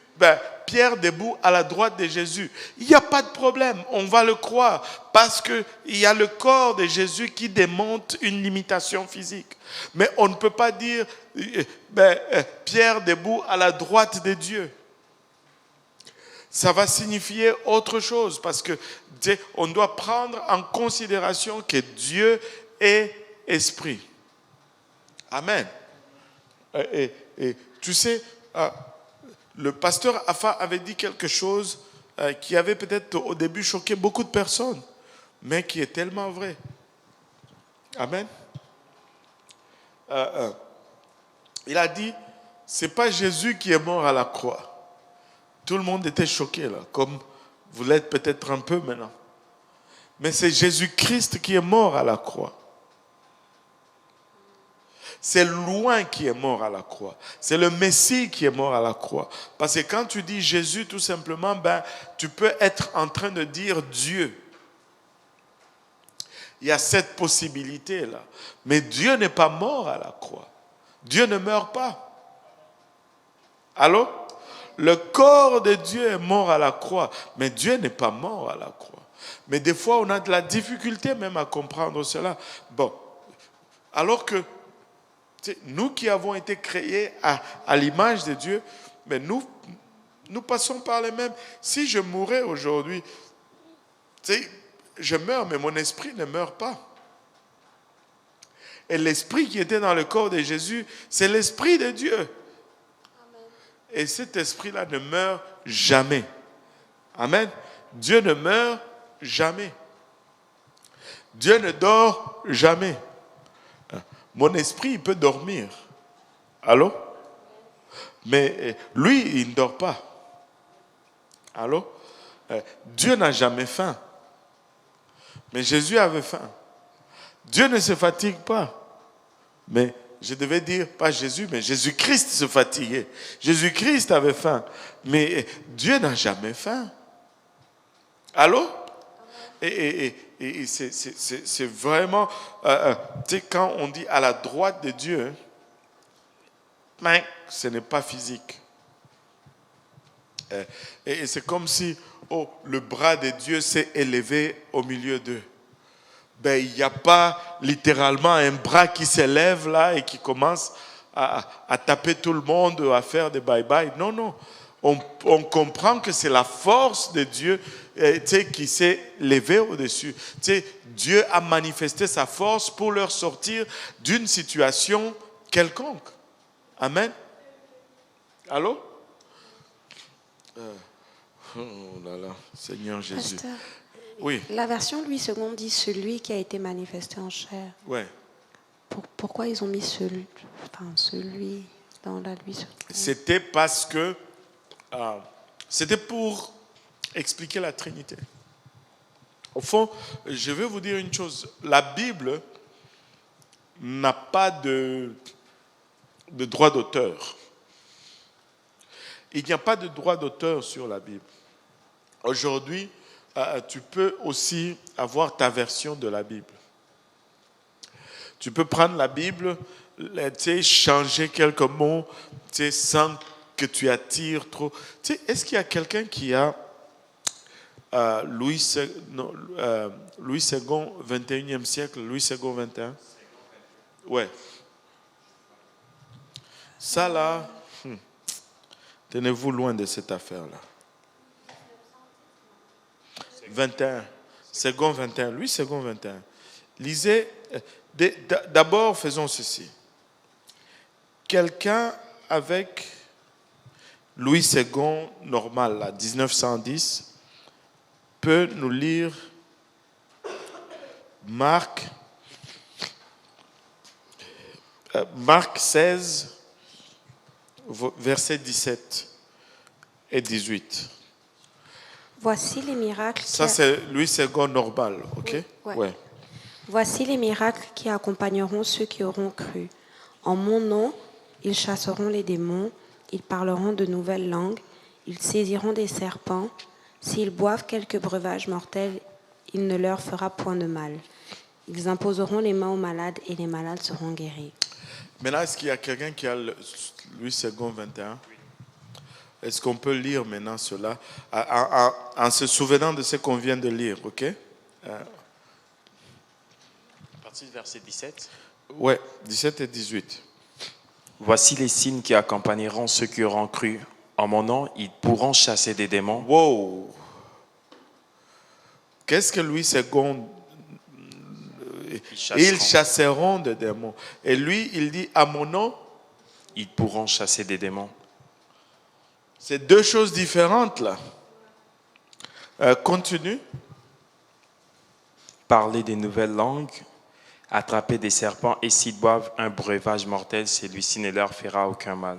Pierre debout à la droite de Jésus, il n'y a pas de problème, on va le croire, parce qu'il y a le corps de Jésus qui démontre une limitation physique. Mais on ne peut pas dire Pierre debout à la droite de Dieu. Ça va signifier autre chose, parce que on doit prendre en considération que Dieu est esprit. Amen. Et tu sais, le pasteur Afa avait dit quelque chose qui avait peut-être au début choqué beaucoup de personnes, mais qui est tellement vrai. Amen. Il a dit, c'est pas Jésus qui est mort à la croix. Tout le monde était choqué là, comme vous l'êtes peut-être un peu maintenant. Mais c'est Jésus-Christ qui est mort à la croix. C'est loin qui est mort à la croix. C'est le Messie qui est mort à la croix. Parce que quand tu dis Jésus, tout simplement, tu peux être en train de dire Dieu. Il y a cette possibilité-là. Mais Dieu n'est pas mort à la croix. Dieu ne meurt pas. Allô? Le corps de Dieu est mort à la croix, mais Dieu n'est pas mort à la croix. Mais des fois, on a de la difficulté même à comprendre cela. Bon, alors que nous qui avons été créés à l'image de Dieu, mais nous passons par les mêmes. Si je mourais aujourd'hui, je meurs, mais mon esprit ne meurt pas. Et l'esprit qui était dans le corps de Jésus, c'est l'esprit de Dieu. Amen. Et cet esprit-là ne meurt jamais. Amen. Dieu ne meurt jamais. Dieu ne dort jamais. Mon esprit, il peut dormir. Allô? Mais lui, il ne dort pas. Allô? Dieu n'a jamais faim. Mais Jésus avait faim. Dieu ne se fatigue pas. Mais je devais dire, pas Jésus, mais Jésus-Christ se fatiguait. Jésus-Christ avait faim. Mais Dieu n'a jamais faim. Allô? Et c'est vraiment, tu sais, quand on dit à la droite de Dieu, ce n'est pas physique. Et c'est comme si le bras de Dieu s'est élevé au milieu d'eux. Ben, il n'y a pas littéralement un bras qui s'élève là et qui commence à taper tout le monde, à faire des bye-bye. Non, non. On comprend que c'est la force de Dieu qui s'est levée au-dessus. Dieu a manifesté sa force pour leur sortir d'une situation quelconque. Amen. Allô? Oh là là, Seigneur Jésus. Pasteur, oui. La version Louis II dit celui qui a été manifesté en chair. Ouais. Pourquoi ils ont mis celui dans la Louis II? C'était parce que c'était pour expliquer la Trinité. Au fond, je vais vous dire une chose. La Bible n'a pas de droit d'auteur. Il n'y a pas de droit d'auteur sur la Bible. Aujourd'hui, tu peux aussi avoir ta version de la Bible. Tu peux prendre la Bible, changer quelques mots, sans que tu attires trop. Est-ce qu'il y a quelqu'un qui a Louis II, 21e siècle, Louis II, 21? Ouais. Ça là, tenez-vous loin de cette affaire-là. 21. Second 21. Louis II, 21. Lisez. D'abord, faisons ceci. Quelqu'un avec Louis II normal, là, 1910, peut nous lire Marc 16, versets 17 et 18. Voici les miracles. Ça, c'est Louis II normal, ok? Oui, ouais. Ouais. Voici les miracles qui accompagneront ceux qui auront cru. En mon nom, ils chasseront les démons, ils parleront de nouvelles langues, ils saisiront des serpents. S'ils boivent quelque breuvage mortel, il ne leur fera point de mal. Ils imposeront les mains aux malades et les malades seront guéris. Maintenant, est-ce qu'il y a quelqu'un qui a Louis II 21? Est-ce qu'on peut lire maintenant cela en se souvenant de ce qu'on vient de lire, ok? À partir du verset 17. Ouais, 17 et 18. Voici les signes qui accompagneront ceux qui auront cru. En mon nom, ils pourront chasser des démons. Wow! Qu'est-ce que Louis II... Ils chasseront des démons. Et lui, il dit, à mon nom... Ils pourront chasser des démons. C'est deux choses différentes, là. Continue. Parler des nouvelles langues, attraper des serpents, et s'ils boivent un breuvage mortel, celui-ci ne leur fera aucun mal.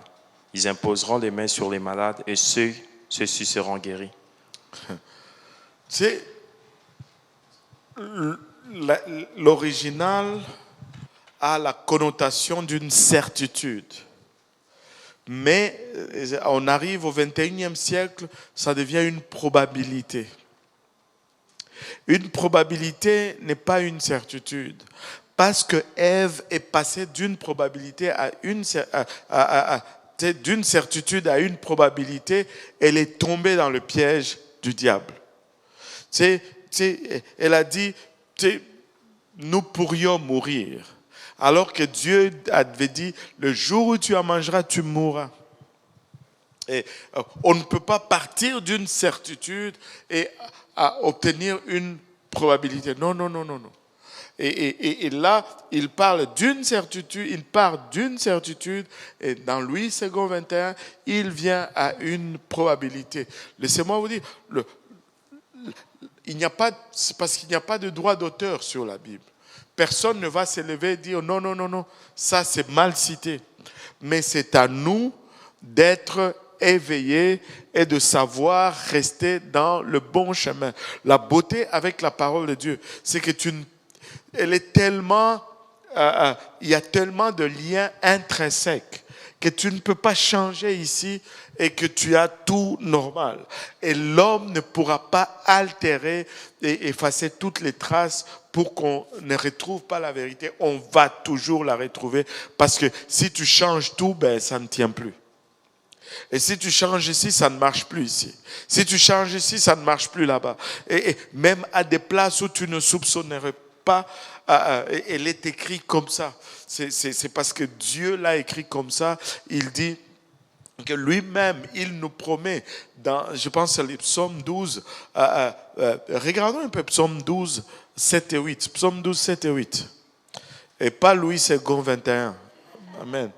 Ils imposeront les mains sur les malades et ceux-ci seront guéris. C'est l'original a la connotation d'une certitude. Mais on arrive au 21e siècle, ça devient une probabilité. Une probabilité n'est pas une certitude. parce que Ève est passée d'une probabilité d'une certitude à une probabilité, elle est tombée dans le piège du diable. Elle a dit, nous pourrions mourir. Alors que Dieu avait dit, le jour où tu en mangeras, tu mourras. Et on ne peut pas partir d'une certitude et à obtenir une probabilité. Non. Et là, il parle d'une certitude, il part d'une certitude, et dans Louis II 21, il vient à une probabilité. Laissez-moi vous dire, c'est parce qu'il n'y a pas de droit d'auteur sur la Bible. Personne ne va se lever et dire non, ça c'est mal cité. Mais c'est à nous d'être éveillés et de savoir rester dans le bon chemin. La beauté avec la parole de Dieu, c'est que elle est tellement, il y a tellement de liens intrinsèques que tu ne peux pas changer ici et que tu as tout normal. Et l'homme ne pourra pas altérer et effacer toutes les traces pour qu'on ne retrouve pas la vérité. On va toujours la retrouver parce que si tu changes tout, ça ne tient plus. Et si tu changes ici, ça ne marche plus ici. Si tu changes ici, ça ne marche plus là-bas. Et même à des places où tu ne soupçonnerais pas, elle est écrite comme ça. C'est parce que Dieu l'a écrit comme ça. Il dit que lui-même, il nous promet, je pense que c'est le psaume 12, regardons un peu psaume 12, 7 et 8. Psaume 12, 7 et 8. Et pas Louis II 21. Amen.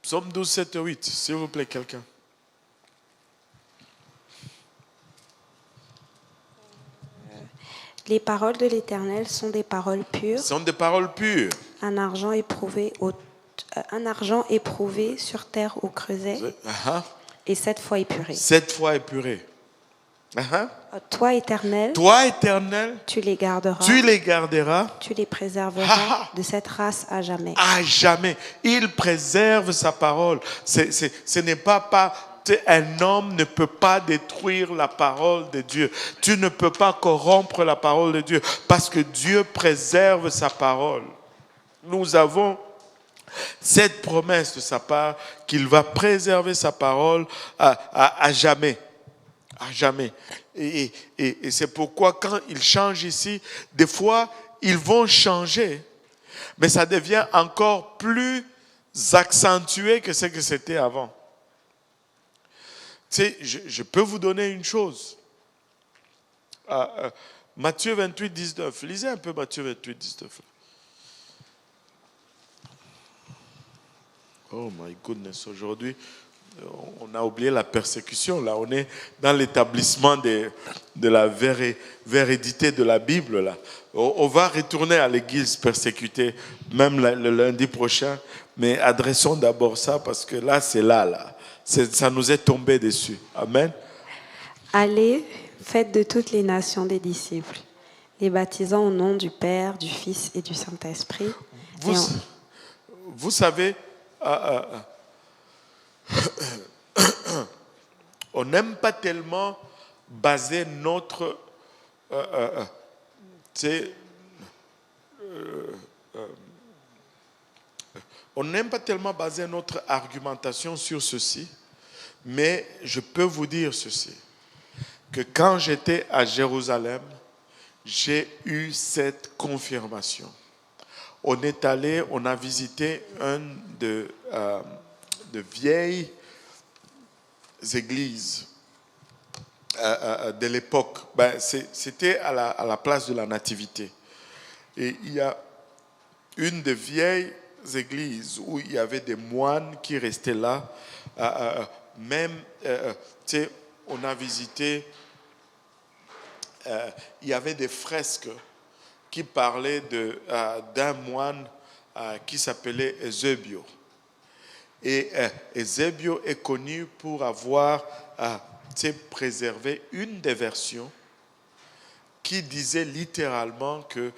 Psaume 12, 7 et 8, s'il vous plaît, quelqu'un. Les paroles de l'Éternel sont des paroles pures. Sont des paroles pures. Un argent éprouvé sur terre au creuset. Et 7 fois épuré. 7 fois épuré. Toi, Éternel, tu les garderas. Tu les préserveras de cette race à jamais. À jamais. Il préserve sa parole. Ce n'est pas un homme ne peut pas détruire la parole de Dieu. Tu ne peux pas corrompre la parole de Dieu parce que Dieu préserve sa parole. Nous avons cette promesse de sa part qu'il va préserver sa parole à jamais. À jamais. Et c'est pourquoi quand ils changent ici, des fois, ils vont changer, mais ça devient encore plus accentué que ce que c'était avant. Tu sais, je peux vous donner une chose. Matthieu 28, 19. Lisez un peu Matthieu 28, 19. Oh my goodness, aujourd'hui, on a oublié la persécution. Là, on est dans l'établissement de la véridité de la Bible. Là. On va retourner à l'église persécutée, même le lundi prochain. Mais adressons d'abord ça, parce que là, c'est là. Ça nous est tombé dessus. Amen. Allez, faites de toutes les nations des disciples, les baptisant au nom du Père, du Fils et du Saint-Esprit. Vous savez, on n'aime pas tellement baser notre on n'aime pas tellement baser notre argumentation sur ceci, mais je peux vous dire ceci, que quand j'étais à Jérusalem, j'ai eu cette confirmation. On est allé, on a visité une de vieilles églises de l'époque. C'était à la place de la Nativité. Et il y a une de vieilles églises où il y avait des moines qui restaient là. On a visité, il y avait des fresques qui parlaient d'un moine qui s'appelait Eusebio. Et Eusebio est connu pour avoir préservé une des versions qui disait littéralement que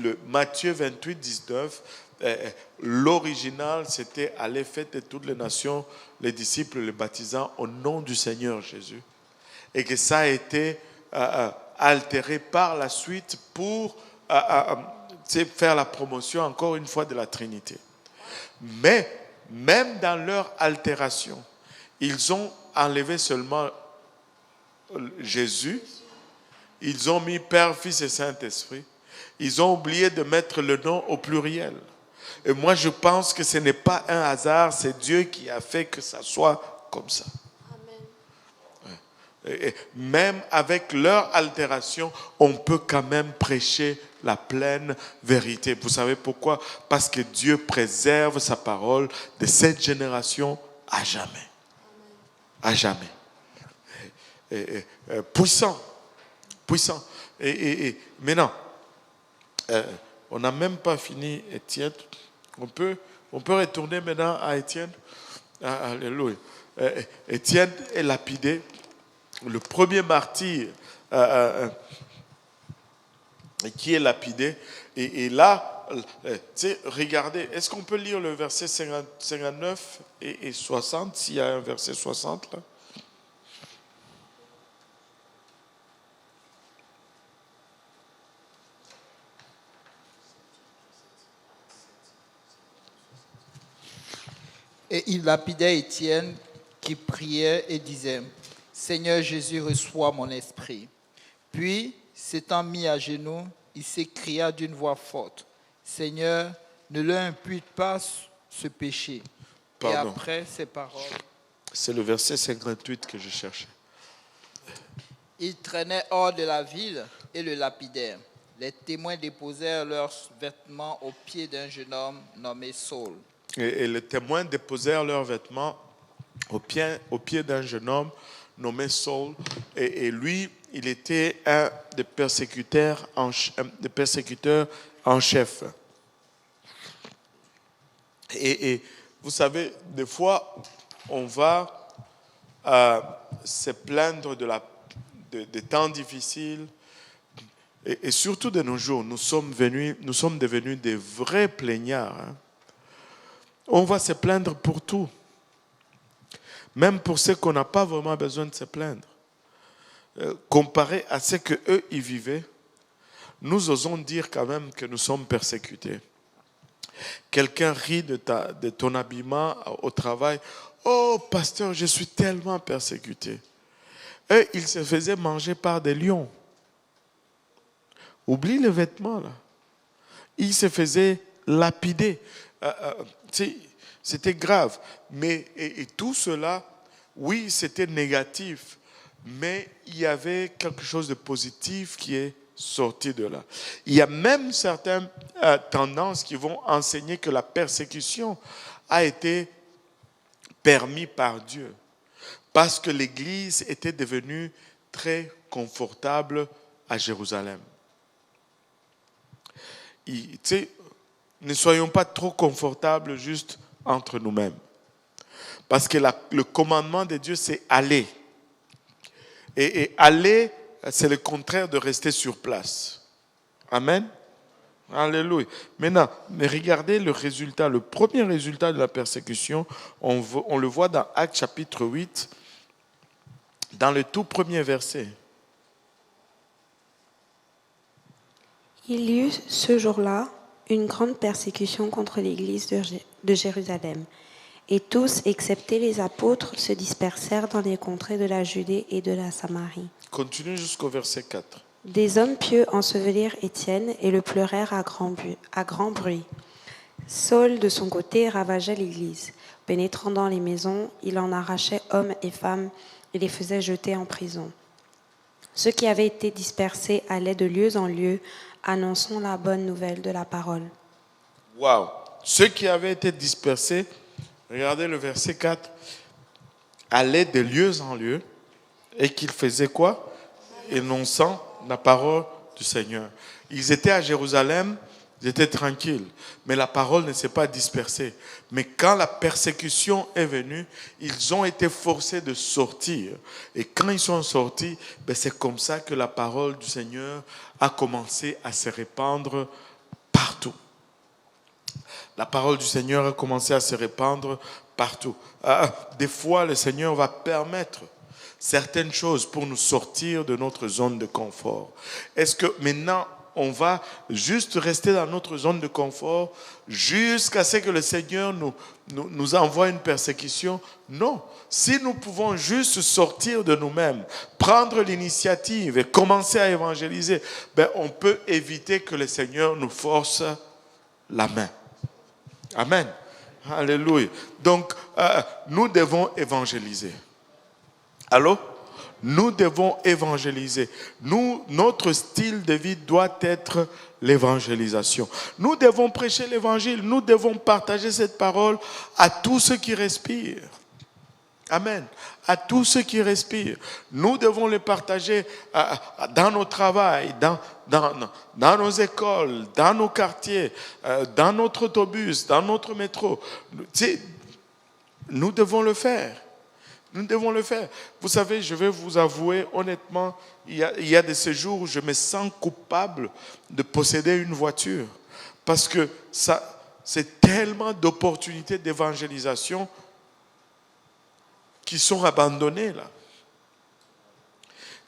le Matthieu 28, 19 l'original, c'était aller fêter toutes les nations, les disciples, les baptisants au nom du Seigneur Jésus. Et que ça a été altéré par la suite pour faire la promotion, encore une fois, de la Trinité. Mais, même dans leur altération, ils ont enlevé seulement Jésus, ils ont mis Père, Fils et Saint-Esprit, ils ont oublié de mettre le nom au pluriel. Et moi, je pense que ce n'est pas un hasard, c'est Dieu qui a fait que ça soit comme ça. Et même avec leur altération, on peut quand même prêcher la pleine vérité. Vous savez pourquoi? Parce que Dieu préserve sa parole de cette génération à jamais. À jamais. Puissant. Puissant. Et maintenant, on n'a même pas fini Étienne. On peut retourner maintenant à Étienne. Alléluia. Étienne est lapidé. Le premier martyr qui est lapidé. Et là, regardez, est-ce qu'on peut lire le verset 59 et 60, s'il y a un verset 60 là? Et il lapidait Étienne qui priait et disait, « Seigneur Jésus, reçois mon esprit. » Puis, s'étant mis à genoux, il s'écria d'une voix forte, « Seigneur, ne leur impute pas ce péché. » Et après ces paroles, c'est le verset 58 que je cherchais. Ils traînaient hors de la ville et le lapidèrent. Les témoins déposèrent leurs vêtements aux pieds d'un jeune homme nommé Saul. Et les témoins déposèrent leurs vêtements au pied d'un jeune homme nommé Saul. Et lui, il était un des persécuteurs en chef. Et vous savez, des fois, on va se plaindre des temps difficiles. Et surtout de nos jours, nous sommes devenus des vrais plaignards. Hein. On va se plaindre pour tout. Même pour ceux qu'on n'a pas vraiment besoin de se plaindre. Comparé à ce qu'eux y vivaient, nous osons dire quand même que nous sommes persécutés. Quelqu'un rit de ton habillement au travail. « Oh, pasteur, je suis tellement persécuté. » Eux, ils se faisaient manger par des lions. Oublie les vêtements, là. Ils se faisaient lapider. C'était grave. Mais et tout cela, oui, c'était négatif. Mais il y avait quelque chose de positif qui est sorti de là. Il y a même certaines tendances qui vont enseigner que la persécution a été permise par Dieu. Parce que l'Église était devenue très confortable à Jérusalem. Ne soyons pas trop confortables juste entre nous-mêmes. Parce que le commandement de Dieu, c'est aller. Et aller, c'est le contraire de rester sur place. Amen. Alléluia. Maintenant, mais regardez le résultat. Le premier résultat de la persécution, on le voit dans Actes chapitre 8, dans le tout premier verset. Il y eut ce jour-là une grande persécution contre l'église de Jérusalem. Et tous, excepté les apôtres, se dispersèrent dans les contrées de la Judée et de la Samarie. Continue jusqu'au verset 4. Des hommes pieux ensevelirent Étienne et le pleurèrent à grand bruit. Saul, de son côté, ravageait l'église. Pénétrant dans les maisons, il en arrachait hommes et femmes et les faisait jeter en prison. Ceux qui avaient été dispersés allaient de lieu en lieu, annonçant la bonne nouvelle de la parole. Waouh! Ceux qui avaient été dispersés, regardez le verset 4, allaient de lieu en lieu et qu'ils faisaient quoi? Énonçant la parole du Seigneur. Ils étaient à Jérusalem, ils étaient tranquilles, mais la parole ne s'est pas dispersée. Mais quand la persécution est venue, ils ont été forcés de sortir. Et quand ils sont sortis, c'est comme ça que la parole du Seigneur a commencé à se répandre partout. la parole du Seigneur a commencé à se répandre partout. Des fois, le Seigneur va permettre certaines choses pour nous sortir de notre zone de confort. Est-ce que maintenant, on va juste rester dans notre zone de confort jusqu'à ce que le Seigneur nous envoie une persécution? Non. Si nous pouvons juste sortir de nous-mêmes, prendre l'initiative et commencer à évangéliser, on peut éviter que le Seigneur nous force la main. Amen. Alléluia. Donc, nous devons évangéliser. Allô? Nous devons évangéliser. Notre style de vie doit être l'évangélisation. Nous devons prêcher l'évangile. Nous devons partager cette parole à tous ceux qui respirent. Amen. À tous ceux qui respirent. Nous devons le partager dans nos travails, dans nos écoles, dans nos quartiers, dans notre autobus, dans notre métro. Nous devons le faire. Nous devons le faire. Vous savez, je vais vous avouer, honnêtement, il y a de ces jours où je me sens coupable de posséder une voiture. Parce que c'est tellement d'opportunités d'évangélisation qui sont abandonnées là.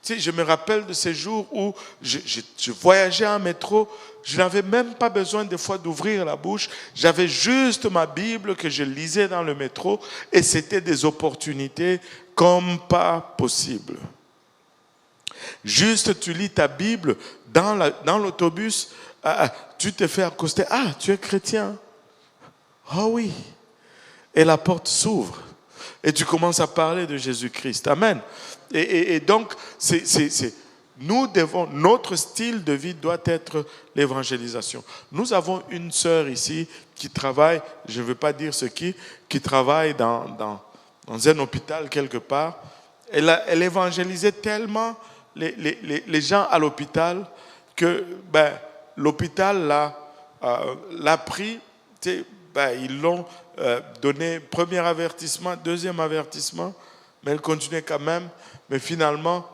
Tu sais, je me rappelle de ces jours où je voyageais en métro, je n'avais même pas besoin des fois d'ouvrir la bouche, j'avais juste ma Bible que je lisais dans le métro et c'était des opportunités comme pas possible. Juste tu lis ta Bible dans l'autobus, tu te fais accoster, tu es chrétien? Oh oui. Et la porte s'ouvre. Et tu commences à parler de Jésus-Christ. Amen. Et donc, notre style de vie doit être l'évangélisation. Nous avons une sœur ici qui travaille, je ne veux pas dire qui travaille dans un hôpital quelque part. Elle évangélisait tellement les gens à l'hôpital que l'hôpital l'a pris, ils l'ont donné premier avertissement, deuxième avertissement, mais elle continuait quand même. Mais finalement,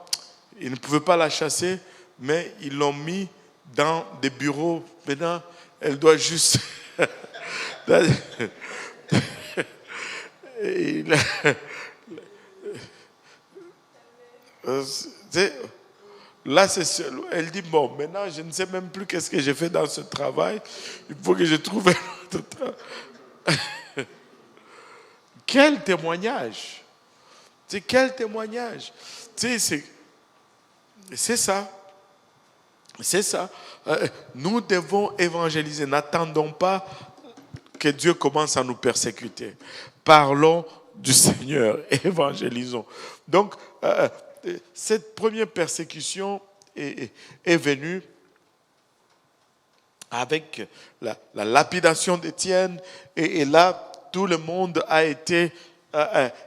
ils ne pouvaient pas la chasser, mais ils l'ont mis dans des bureaux. Maintenant, elle doit juste... Là, elle dit, bon, maintenant, je ne sais même plus qu'est-ce que j'ai fait dans ce travail. Il faut que je trouve un autre travail. Quel témoignage! Quel témoignage! C'est ça. C'est ça. Nous devons évangéliser. N'attendons pas que Dieu commence à nous persécuter. Parlons du Seigneur. Évangélisons. Donc, cette première persécution est venue avec la lapidation d'Étienne. Et là, tout le monde a été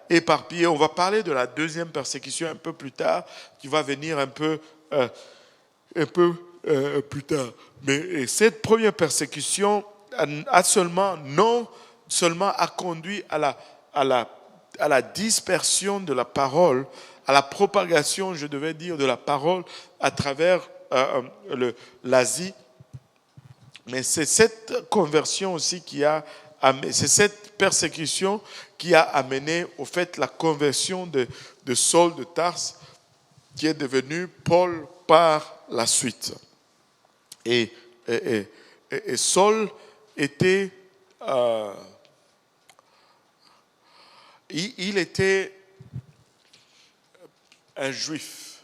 éparpillé. On va parler de la deuxième persécution un peu plus tard, qui va venir un peu plus tard. Mais cette première persécution non seulement a conduit à la dispersion de la parole, à la propagation, je devais dire, de la parole à travers l'Asie, mais c'est cette conversion aussi c'est cette persécution qui a amené au fait la conversion de Saul de Tarse, qui est devenu Paul par la suite. Et Saul était, il était un juif,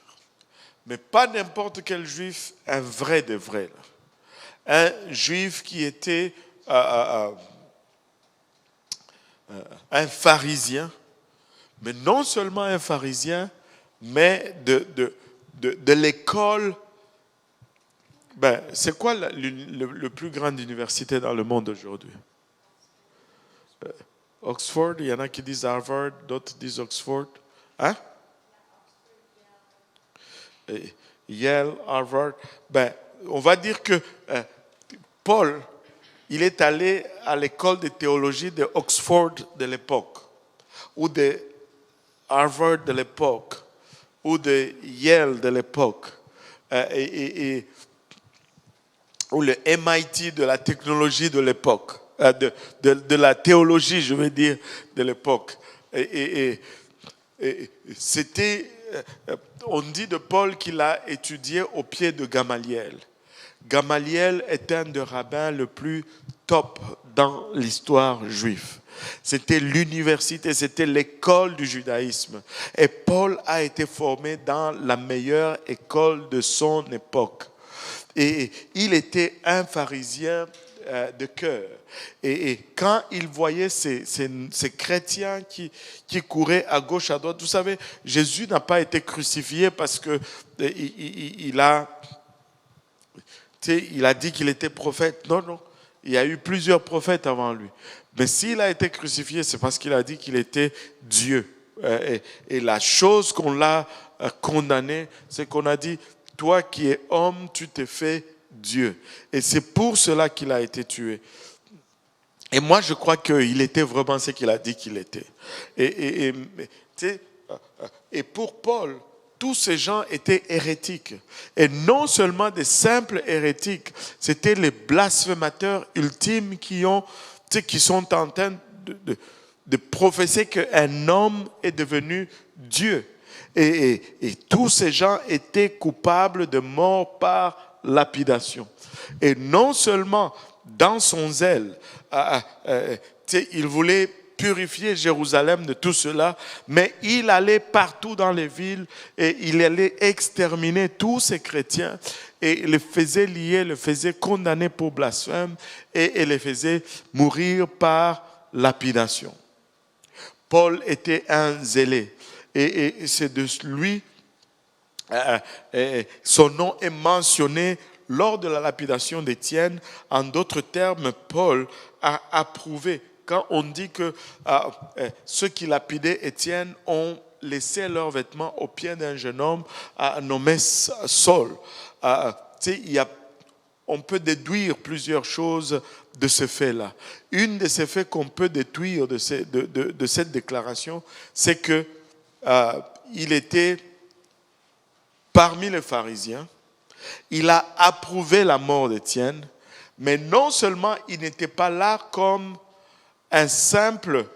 mais pas n'importe quel juif, un vrai de vrai. Un juif qui était un pharisien, mais non seulement un pharisien, mais de l'école. C'est quoi le plus grande université dans le monde aujourd'hui? Oxford, il y en a qui disent Harvard, d'autres disent Oxford. Hein? Yale, Harvard. On va dire que Paul, il est allé à l'école de théologie de Oxford de l'époque, ou de Harvard de l'époque, ou de Yale de l'époque, ou le MIT de la technologie de l'époque. de la théologie, je veux dire, de l'époque. Et c'était, on dit de Paul qu'il a étudié au pied de Gamaliel. Gamaliel est un des rabbins le plus top dans l'histoire juive. C'était l'université, c'était l'école du judaïsme. Et Paul a été formé dans la meilleure école de son époque. Et il était un pharisien de cœur. Et quand il voyait ces chrétiens qui couraient à gauche, à droite, vous savez, Jésus n'a pas été crucifié parce que il a dit qu'il était prophète. Non, non. Il y a eu plusieurs prophètes avant lui. Mais s'il a été crucifié, c'est parce qu'il a dit qu'il était Dieu. Et la chose qu'on l'a condamné, c'est qu'on a dit, toi qui es homme, tu t'es fait Dieu. Et c'est pour cela qu'il a été tué. Et moi, je crois qu'il était vraiment ce qu'il a dit qu'il était. Et pour Paul, tous ces gens étaient hérétiques. Et non seulement des simples hérétiques, c'était les blasphémateurs ultimes qui sont en train de professer qu'un homme est devenu Dieu. Et tous ces gens étaient coupables de mort par lapidation. Et non seulement dans son zèle, il voulait purifier Jérusalem de tout cela, mais il allait partout dans les villes et il allait exterminer tous ces chrétiens et les faisait lier, les faisait condamner pour blasphème et les faisait mourir par lapidation. Paul était un zélé et c'est de lui, son nom est mentionné lors de la lapidation d'Étienne. En d'autres termes, Paul a approuvé. Quand on dit que ceux qui lapidaient Étienne ont laissé leurs vêtements aux pieds d'un jeune homme nommé Saul, on peut déduire plusieurs choses de ce fait-là. Une de ces faits qu'on peut déduire de cette déclaration, c'est qu'il était parmi les pharisiens. Il a approuvé la mort d'Étienne, mais non seulement il n'était pas là comme un simple,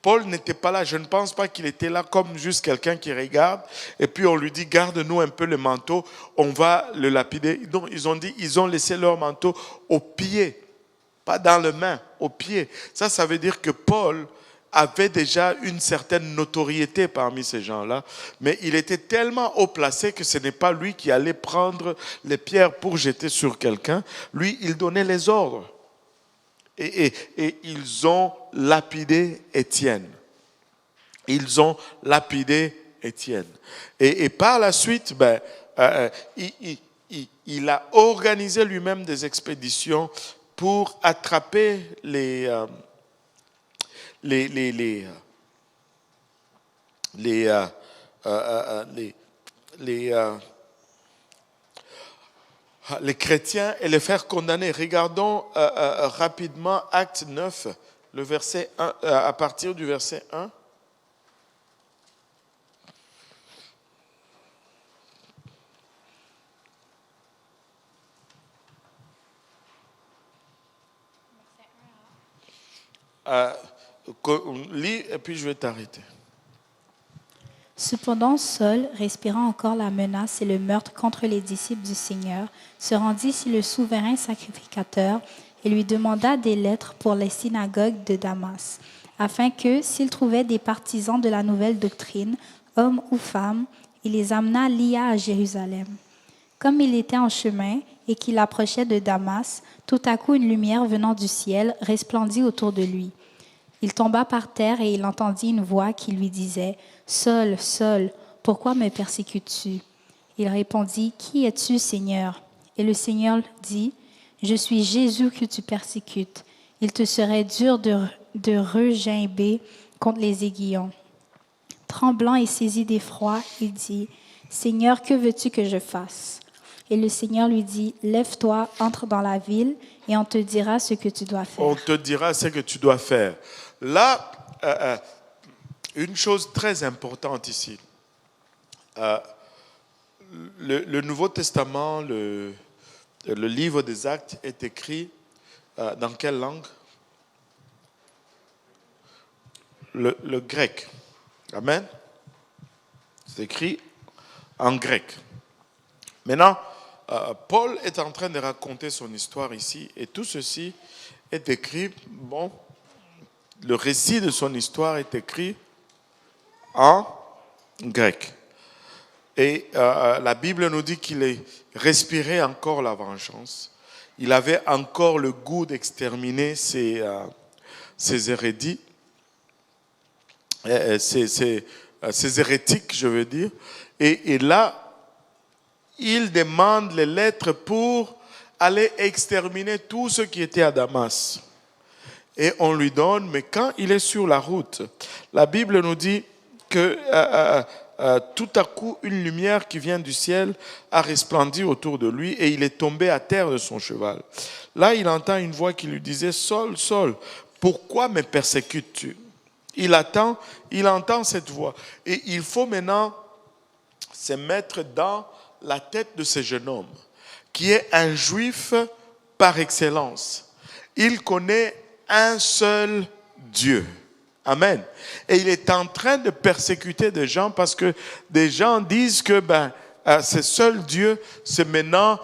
Paul n'était pas là, je ne pense pas qu'il était là comme juste quelqu'un qui regarde et puis on lui dit garde-nous un peu le manteau, on va le lapider. Non, ils ont laissé leur manteau aux pieds, pas dans les mains, aux pieds. Ça veut dire que Paul avait déjà une certaine notoriété parmi ces gens-là, mais il était tellement haut placé que ce n'est pas lui qui allait prendre les pierres pour jeter sur quelqu'un. Lui, il donnait les ordres. Et ils ont lapidé Étienne. Ils ont lapidé Étienne. Et par la suite, il a organisé lui-même des expéditions pour attraper les chrétiens et les faire condamner. Regardons rapidement Acte 9, le verset 1, à partir du verset 1. Lis et puis je vais t'arrêter. Cependant, Saul, respirant encore la menace et le meurtre contre les disciples du Seigneur, se rendit chez le souverain sacrificateur et lui demanda des lettres pour les synagogues de Damas, afin que, s'il trouvait des partisans de la nouvelle doctrine, hommes ou femmes, il les amenât liés à Jérusalem. Comme il était en chemin et qu'il approchait de Damas, tout à coup une lumière venant du ciel resplendit autour de lui. Il tomba par terre et il entendit une voix qui lui disait « Saul, Saul, pourquoi me persécutes-tu » Il répondit « Qui es-tu, Seigneur » Et le Seigneur dit « Je suis Jésus que tu persécutes. Il te serait dur de regimber contre les aiguillons. » Tremblant et saisi d'effroi, il dit « Seigneur, que veux-tu que je fasse » Et le Seigneur lui dit « Lève-toi, entre dans la ville et on te dira ce que tu dois faire. » On te dira ce que tu dois faire. Là, une chose très importante ici. Le Nouveau Testament, le livre des Actes est écrit Dans quelle langue? Le grec. Amen. C'est écrit en grec. Maintenant, Paul est en train de raconter son histoire ici, et tout ceci est écrit, le récit de son histoire est écrit en grec. Et la Bible nous dit qu'il respirait encore la vengeance. Il avait encore le goût d'exterminer ces hérédits, ces hérétiques, je veux dire. Et là, il demande les lettres pour aller exterminer tous ceux qui étaient à Damas. Et on lui donne, mais quand il est sur la route, la Bible nous dit que tout à coup, une lumière qui vient du ciel a resplendi autour de lui et il est tombé à terre de son cheval. Là, il entend une voix qui lui disait « Saul, Saul, pourquoi me persécutes-tu » Il entend cette voix. Et il faut maintenant se mettre dans la tête de ce jeune homme, qui est un juif par excellence. Il connaît un seul Dieu. Amen. Et il est en train de persécuter des gens parce que des gens disent que ce seul Dieu, c'est maintenant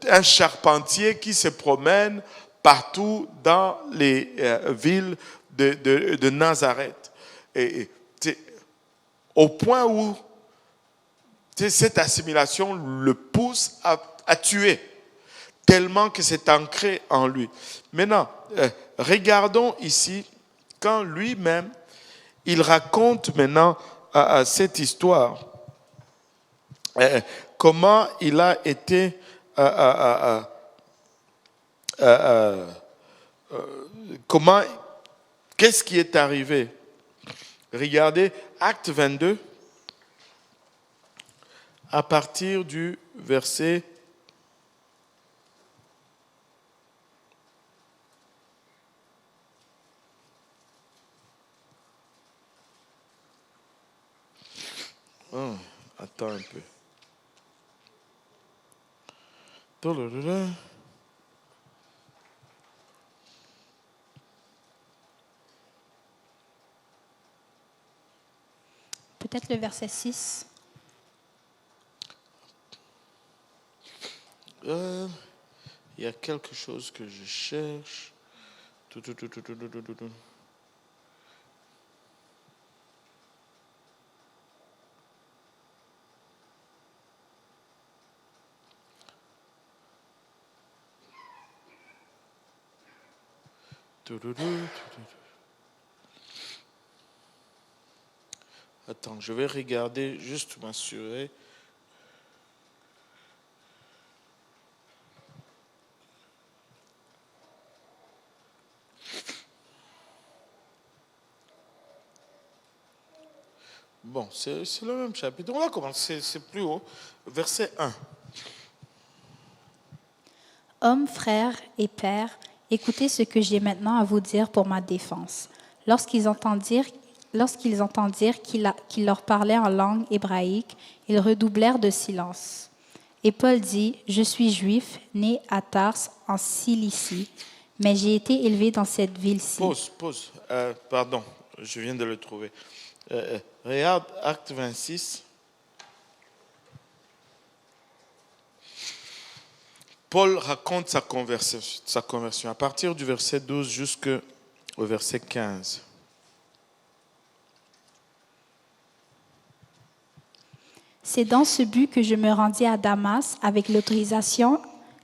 un charpentier qui se promène partout dans les villes de Nazareth. Et au point où cette assimilation le pousse à tuer, tellement que c'est ancré en lui. Maintenant, regardons ici, quand lui-même, il raconte maintenant cette histoire, comment il a été, qu'est-ce qui est arrivé. Regardez, Acte 22, à partir du verset 1. Attends un peu. Peut-être le verset 6. Il y a quelque chose que je cherche. Attends, je vais regarder, juste m'assurer. Bon, c'est le même chapitre. On va commencer, c'est plus haut. Verset 1. Hommes, frères et pères, écoutez ce que j'ai maintenant à vous dire pour ma défense. Lorsqu'ils entendirent qu'il leur parlait en langue hébraïque, ils redoublèrent de silence. Et Paul dit, « Je suis juif, né à Tars, en Cilicie, mais j'ai été élevé dans cette ville-ci. » Pause. Pardon, je viens de le trouver. Regarde, Acte 26. Paul raconte sa conversion à partir du verset 12 jusqu'au verset 15. C'est dans ce but que je me rendis à Damas avec l'autorisation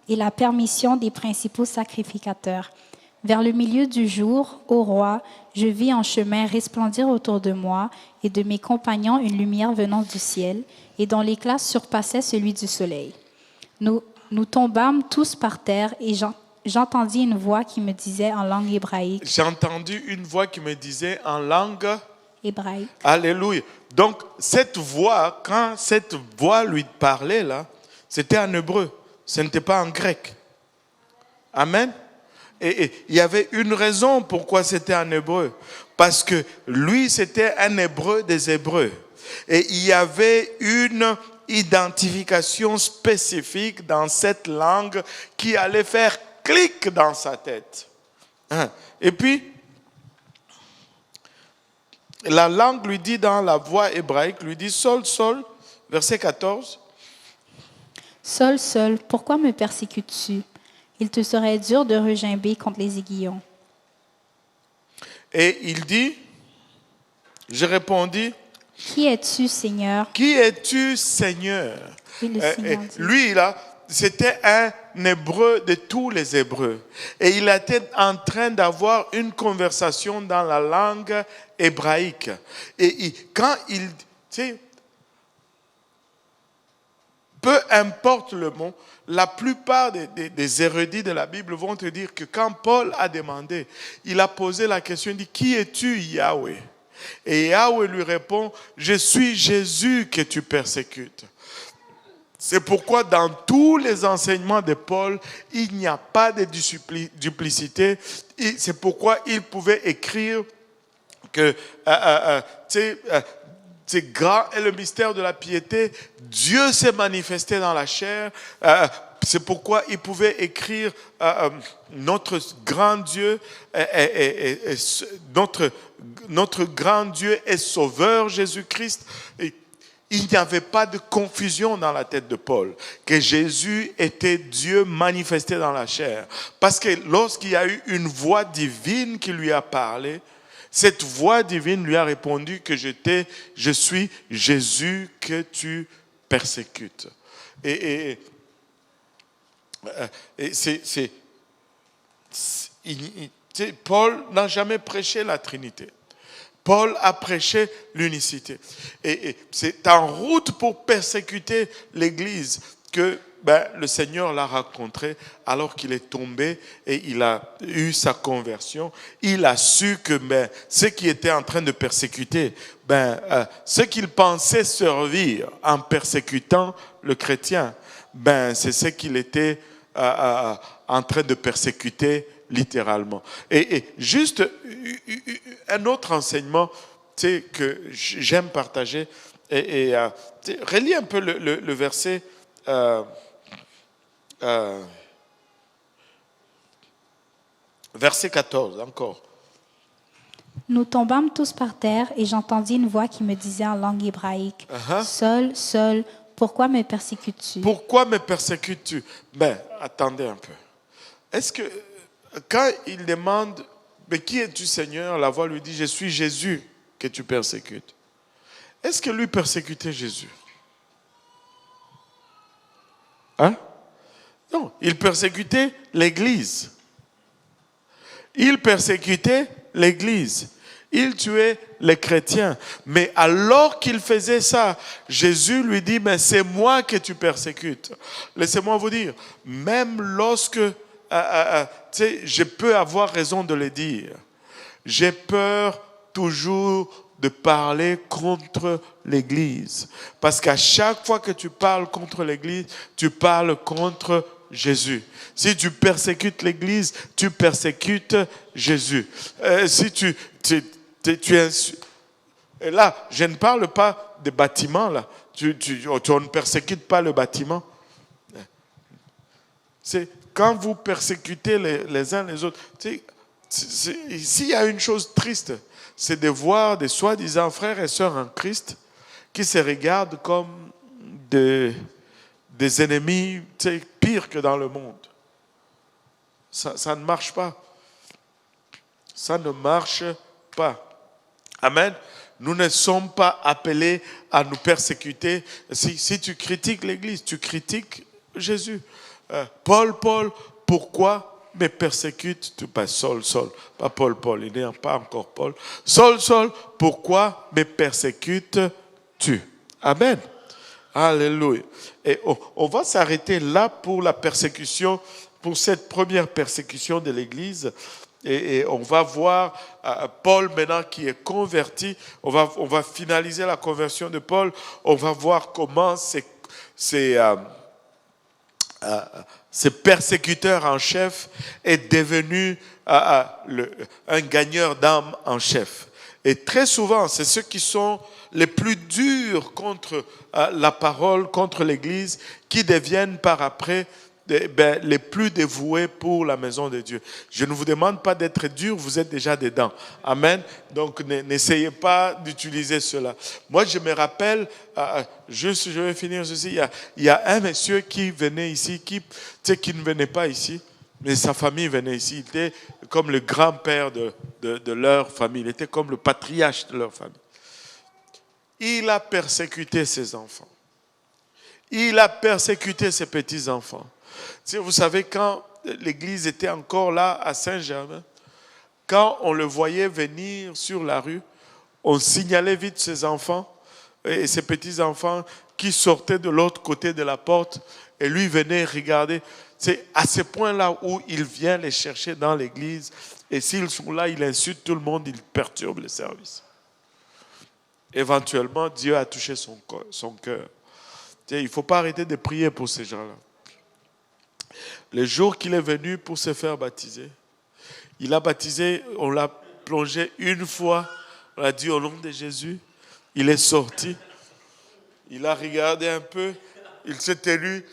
et la permission des principaux sacrificateurs. Vers le milieu du jour, ô roi, je vis en chemin resplendir autour de moi et de mes compagnons une lumière venant du ciel et dont l'éclat surpassait celui du soleil. Nous tombâmes tous par terre et j'entendis une voix qui me disait en langue hébraïque. J'ai entendu une voix qui me disait en langue hébraïque. Alléluia. Donc, cette voix, quand cette voix lui parlait là, c'était en hébreu. Ce n'était pas en grec. Amen. Et il y avait une raison pourquoi c'était en hébreu. Parce que lui, c'était un hébreu des hébreux. Et il y avait une identification spécifique dans cette langue qui allait faire clic dans sa tête. Et puis, la langue lui dit dans la voix hébraïque, lui dit Saul, Saul, verset 14. Saul, Saul, pourquoi me persécutes-tu? Il te serait dur de regimber contre les aiguillons. Et il dit, je répondis, Qui es-tu, Seigneur? qui es-tu, Seigneur? Et le Seigneur dit, Lui, là, c'était un hébreu de tous les hébreux. Et il était en train d'avoir une conversation dans la langue hébraïque. Et quand il, tu sais, peu importe le mot, la plupart des érudits de la Bible vont te dire que quand Paul a demandé, il a posé la question, il dit, qui es-tu, Yahweh? Et Yahweh lui répond, je suis Jésus que tu persécutes. C'est pourquoi dans tous les enseignements de Paul, il n'y a pas de duplicité. C'est pourquoi il pouvait écrire que c'est grand est le mystère de la piété. Dieu s'est manifesté dans la chair. C'est pourquoi il pouvait écrire notre grand Dieu, notre grand Dieu est sauveur Jésus-Christ. Il n'y avait pas de confusion dans la tête de Paul, que Jésus était Dieu manifesté dans la chair. Parce que lorsqu'il y a eu une voix divine qui lui a parlé, cette voix divine lui a répondu que je suis Jésus que tu persécutes. Paul n'a jamais prêché la Trinité. Paul a prêché l'unicité. Et c'est en route pour persécuter l'Église que le Seigneur l'a rencontré alors qu'il est tombé et il a eu sa conversion. Il a su que ceux qui étaient en train de persécuter, ceux qu'il pensait servir en persécutant le chrétien, c'est ce qu'il était en train de persécuter littéralement. Et juste un autre enseignement que j'aime partager, relis un peu le verset verset 14 encore. Nous tombâmes tous par terre et j'entendis une voix qui me disait en langue hébraïque, Saul, Saul, pourquoi me persécutes-tu? Pourquoi me persécutes-tu? Attendez un peu. Est-ce que quand il demande, mais qui es-tu Seigneur? La voix lui dit, je suis Jésus que tu persécutes. Est-ce que lui persécutait Jésus? Non, il persécutait l'Église. Il persécutait l'Église. Il tuait les chrétiens. Mais alors qu'il faisait ça, Jésus lui dit, mais c'est moi que tu persécutes. Laissez-moi vous dire, même lorsque je peux avoir raison de le dire, j'ai peur toujours de parler contre l'Église. Parce qu'à chaque fois que tu parles contre l'Église, tu parles contre Jésus. Si tu persécutes l'Église, tu persécutes Jésus. Si tu et là, je ne parle pas des bâtiments, là. Tu ne persécutes pas le bâtiment. C'est quand vous persécutez les uns les autres. S'il y a une chose triste, c'est de voir des soi-disant frères et sœurs en Christ qui se regardent comme des ennemis pires que dans le monde. Ça ne marche pas. Ça ne marche pas. Amen. Nous ne sommes pas appelés à nous persécuter. Si tu critiques l'Église, tu critiques Jésus. Paul, pourquoi me persécutes-tu? Pas Saul, pas Paul, il n'est pas encore Paul. Saul, pourquoi me persécutes-tu? Amen. Alléluia. Et on va s'arrêter là pour la persécution, pour cette première persécution de l'Église. Et on va voir Paul maintenant qui est converti. On va finaliser la conversion de Paul. On va voir comment ces persécuteurs en chef est devenu un gagneur d'âme en chef. Et très souvent, c'est ceux qui sont les plus durs contre la parole, contre l'Église, qui deviennent par après les plus dévoués pour la maison de Dieu. Je ne vous demande pas d'être dur, vous êtes déjà dedans. Amen. Donc n'essayez pas d'utiliser cela. Moi, je me rappelle, juste, je vais finir ceci, il y a un monsieur qui venait ici, qui ne venait pas ici, mais sa famille venait ici. Il était comme le grand-père de leur famille, il était comme le patriarche de leur famille. Il a persécuté ses enfants. Il a persécuté ses petits-enfants. Vous savez, quand l'église était encore là à Saint-Germain, quand on le voyait venir sur la rue, on signalait vite ses enfants et ses petits-enfants qui sortaient de l'autre côté de la porte et lui venait regarder. C'est à ce point-là où il vient les chercher dans l'église et s'ils sont là, il insulte tout le monde, il perturbe le service. Éventuellement, Dieu a touché son cœur. Il ne faut pas arrêter de prier pour ces gens-là. Le jour qu'il est venu pour se faire baptiser, il a baptisé, on l'a plongé une fois, on a dit au nom de Jésus, il est sorti, il a regardé un peu, il s'est tenu,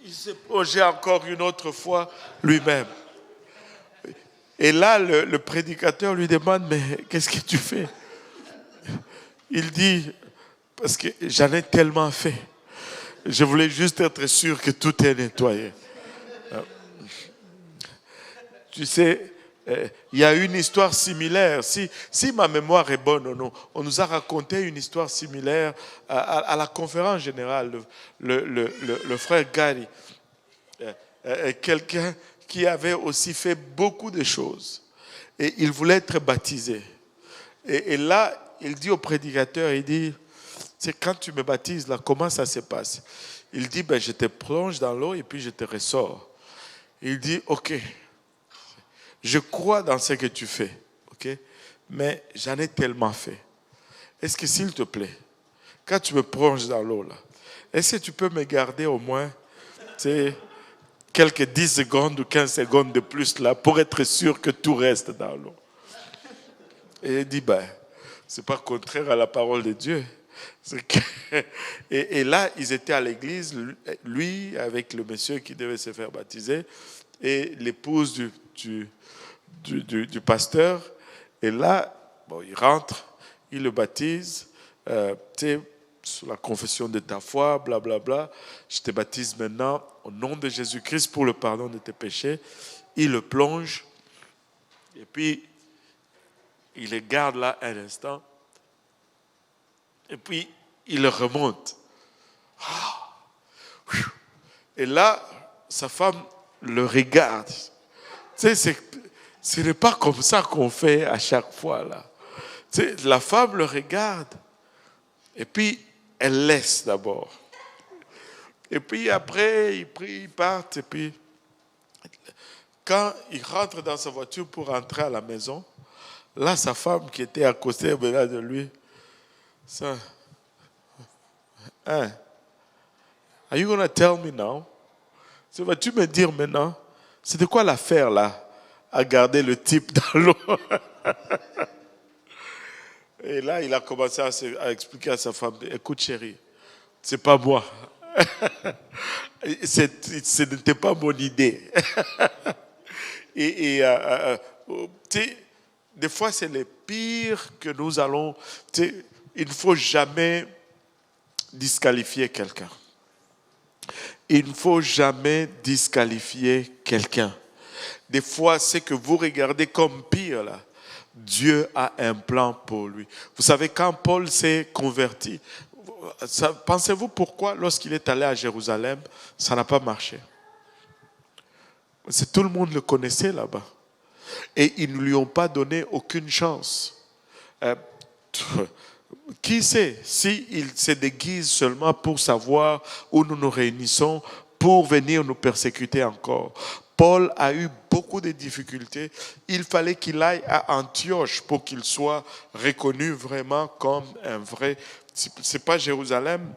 il s'est plongé encore une autre fois lui-même. Et là, le prédicateur lui demande, mais qu'est-ce que tu fais? Il dit, parce que j'en ai tellement fait. Je voulais juste être sûr que tout est nettoyé. Tu sais, il y a une histoire similaire. Si ma mémoire est bonne, on nous a raconté une histoire similaire à la conférence générale. Le frère Gary, quelqu'un qui avait aussi fait beaucoup de choses. Et il voulait être baptisé. Et là, il dit au prédicateur, il dit, c'est quand tu me baptises, là, comment ça se passe? Il dit, je te plonge dans l'eau et puis je te ressors. Il dit, ok, je crois dans ce que tu fais, ok, mais j'en ai tellement fait. Est-ce que s'il te plaît, quand tu me plonges dans l'eau, là, est-ce que tu peux me garder au moins quelques 10 secondes ou 15 secondes de plus là pour être sûr que tout reste dans l'eau? Et il dit, c'est pas contraire à la parole de Dieu. Et là, ils étaient à l'église, lui avec le monsieur qui devait se faire baptiser et l'épouse du pasteur. Et là, il rentre, il le baptise, sous la confession de ta foi, blablabla. Je te baptise maintenant au nom de Jésus-Christ pour le pardon de tes péchés. Il le plonge et puis il le garde là un instant. Et puis, il remonte. Et là, sa femme le regarde. Ce n'est pas comme ça qu'on fait à chaque fois. Là. La femme le regarde. Et puis, elle laisse d'abord. Et puis après, il prie, il part. Et puis, quand il rentre dans sa voiture pour rentrer à la maison, là, sa femme qui était à côté de lui, ça, are you going to tell me now? Vas-tu me dire maintenant, c'est de quoi l'affaire là, à garder le type dans l'eau? Et là, il a commencé à expliquer à sa femme, écoute chérie, c'est pas moi. Ce n'était pas mon idée. et des fois, c'est le pire que nous allons... Il ne faut jamais disqualifier quelqu'un. Il ne faut jamais disqualifier quelqu'un. Des fois, ce que vous regardez comme pire, là, Dieu a un plan pour lui. Vous savez, quand Paul s'est converti, pensez-vous pourquoi, lorsqu'il est allé à Jérusalem, ça n'a pas marché? Tout le monde le connaissait là-bas. Et ils ne lui ont pas donné aucune chance. Qui sait s'il se déguise seulement pour savoir où nous nous réunissons pour venir nous persécuter encore. Paul a eu beaucoup de difficultés. Il fallait qu'il aille à Antioche pour qu'il soit reconnu vraiment comme un vrai... Ce n'est pas Jérusalem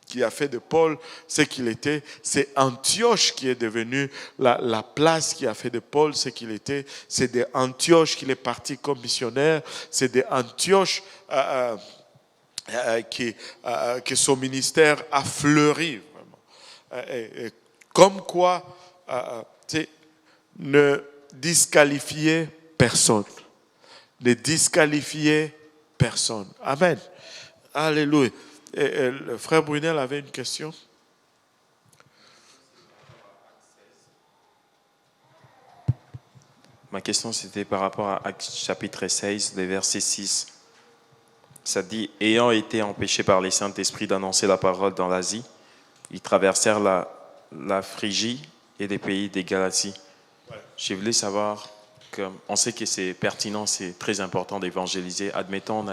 qui a fait de Paul ce qu'il était. C'est Antioche qui est devenu la place qui a fait de Paul ce qu'il était. C'est de Antioche qu'il est parti comme missionnaire. C'est de Antioche que son ministère a fleuri. Vraiment. Comme quoi, tu sais, ne disqualifiez personne. Ne disqualifiez personne. Amen. Alléluia. Et le frère Brunel avait une question. Ma question, c'était par rapport à Actes chapitre 16, les versets 6. Ça dit, ayant été empêchés par les Saint-Esprit d'annoncer la parole dans l'Asie, ils traversèrent la Phrygie et les pays des Galaties. Je voulais savoir, on sait que c'est pertinent, c'est très important d'évangéliser. Admettons,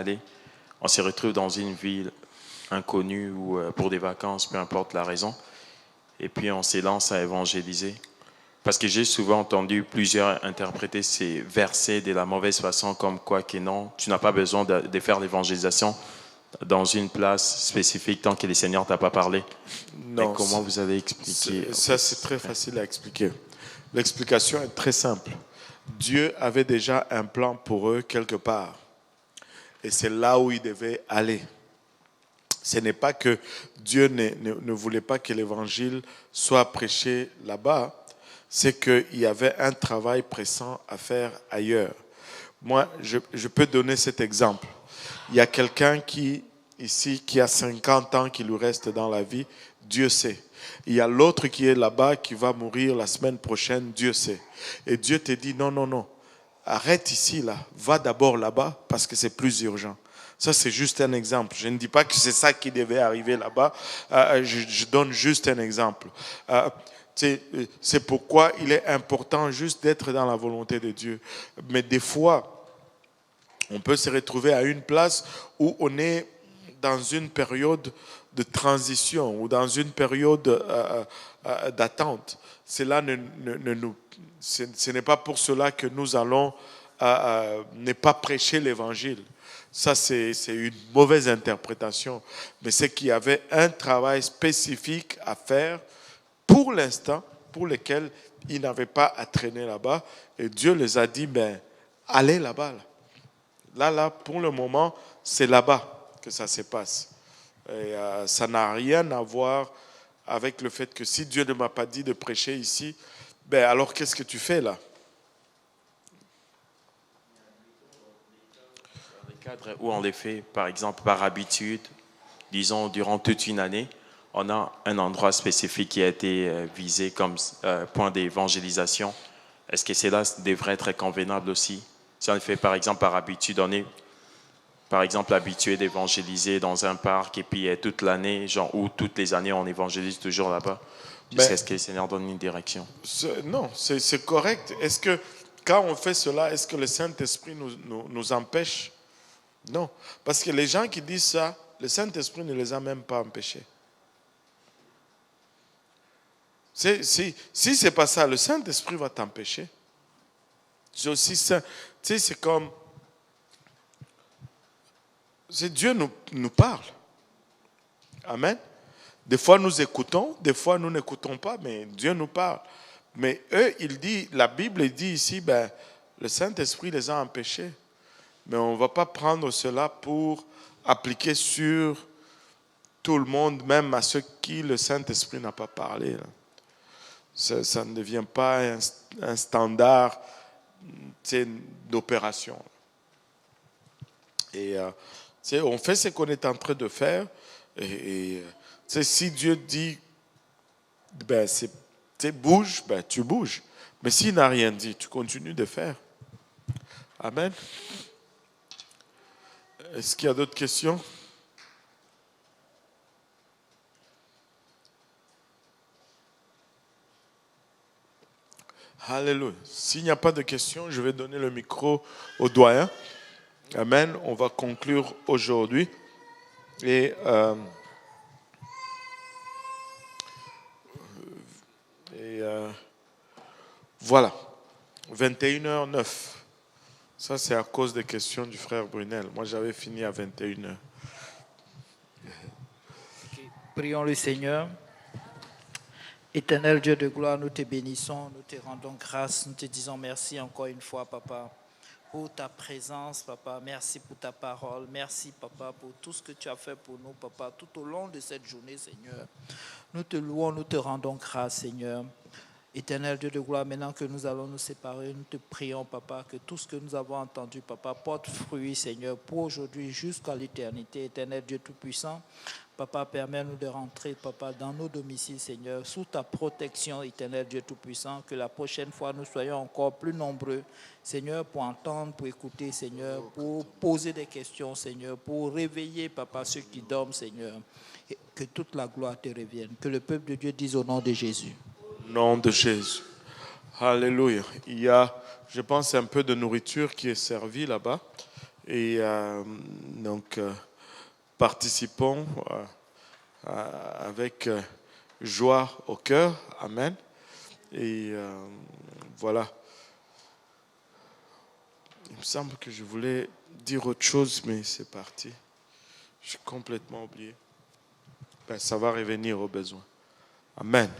on se retrouve dans une ville inconnue ou pour des vacances, peu importe la raison, et puis on s'élance à évangéliser. Parce que j'ai souvent entendu plusieurs interpréter ces versets de la mauvaise façon, comme quoi que non, tu n'as pas besoin de faire l'évangélisation dans une place spécifique tant que le Seigneur ne t'a pas parlé. Non. Mais comment vous allez expliquer Ça, c'est très facile à expliquer. L'explication est très simple. Dieu avait déjà un plan pour eux quelque part. Et c'est là où ils devaient aller. Ce n'est pas que Dieu ne voulait pas que l'évangile soit prêché là-bas, c'est qu'il y avait un travail pressant à faire ailleurs. Moi, je peux donner cet exemple. Il y a quelqu'un ici qui a 50 ans qui lui reste dans la vie, Dieu sait. Il y a l'autre qui est là-bas qui va mourir la semaine prochaine, Dieu sait. Et Dieu te dit non, arrête ici, là, va d'abord là-bas parce que c'est plus urgent. Ça, c'est juste un exemple. Je ne dis pas que c'est ça qui devait arriver là-bas. Je donne juste un exemple. C'est pourquoi il est important juste d'être dans la volonté de Dieu. Mais des fois, on peut se retrouver à une place où on est dans une période de transition ou dans une période d'attente. Ce n'est pas pour cela que nous allons ne pas prêcher l'évangile. Ça, c'est une mauvaise interprétation. Mais c'est qu'il y avait un travail spécifique à faire pour l'instant, pour lequel ils n'avaient pas à traîner là-bas. Et Dieu les a dit, allez là-bas. Là, pour le moment, c'est là-bas que ça se passe. Et ça n'a rien à voir avec le fait que si Dieu ne m'a pas dit de prêcher ici, alors qu'est-ce que tu fais là? Dans les cadres où on les fait, par exemple, par habitude, disons, durant toute une année, on a un endroit spécifique qui a été visé comme point d'évangélisation. Est-ce que cela devrait être convenable aussi? Si on le fait, par exemple, par habitude, on est, par exemple, habitué d'évangéliser dans un parc et puis toute l'année, ou toutes les années, on évangélise toujours là-bas. Est-ce que le Seigneur donne une direction? Non, c'est correct. Est-ce que, quand on fait cela, est-ce que le Saint-Esprit nous empêche? Non. Parce que les gens qui disent ça, le Saint-Esprit ne les a même pas empêchés. Si ce n'est pas ça, le Saint-Esprit va t'empêcher. C'est aussi ça. Tu sais, c'est comme... Dieu nous parle. Amen. Des fois, nous écoutons, des fois, nous n'écoutons pas, mais Dieu nous parle. Mais eux, la Bible dit ici, le Saint-Esprit les a empêchés. Mais on ne va pas prendre cela pour appliquer sur tout le monde, même à ceux qui le Saint-Esprit n'a pas parlé. Là. Ça ne devient pas un standard d'opération. Et on fait ce qu'on est en train de faire. Et si Dieu dit, bouge, tu bouges. Mais s'il n'a rien dit, tu continues de faire. Amen. Est-ce qu'il y a d'autres questions? Alléluia. S'il n'y a pas de questions, je vais donner le micro au doyen. Amen. On va conclure aujourd'hui. Et voilà. 21h09. Ça, c'est à cause des questions du frère Brunel. Moi, j'avais fini à 21h. Okay. Prions le Seigneur. Éternel Dieu de gloire, nous te bénissons, nous te rendons grâce, nous te disons merci encore une fois, Papa, pour ta présence, Papa. Merci pour ta parole. Merci, Papa, pour tout ce que tu as fait pour nous, Papa, tout au long de cette journée, Seigneur. Nous te louons, nous te rendons grâce, Seigneur. Éternel Dieu de gloire, maintenant que nous allons nous séparer, nous te prions, Papa, que tout ce que nous avons entendu, Papa, porte fruit, Seigneur, pour aujourd'hui jusqu'à l'éternité. Éternel Dieu Tout-Puissant, Papa, permets-nous de rentrer, Papa, dans nos domiciles, Seigneur, sous ta protection, Éternel Dieu Tout-Puissant, que la prochaine fois, nous soyons encore plus nombreux, Seigneur, pour entendre, pour écouter, Seigneur, pour poser des questions, Seigneur, pour réveiller, Papa, ceux qui dorment, Seigneur, et que toute la gloire te revienne. Que le peuple de Dieu dise au nom de Jésus. Nom de Jésus. Alléluia. Il y a, je pense, un peu de nourriture qui est servie là-bas. Et donc, participons avec joie au cœur. Amen. Et voilà. Il me semble que je voulais dire autre chose, mais c'est parti. J'ai complètement oublié. Ben, ça va revenir au besoin. Amen.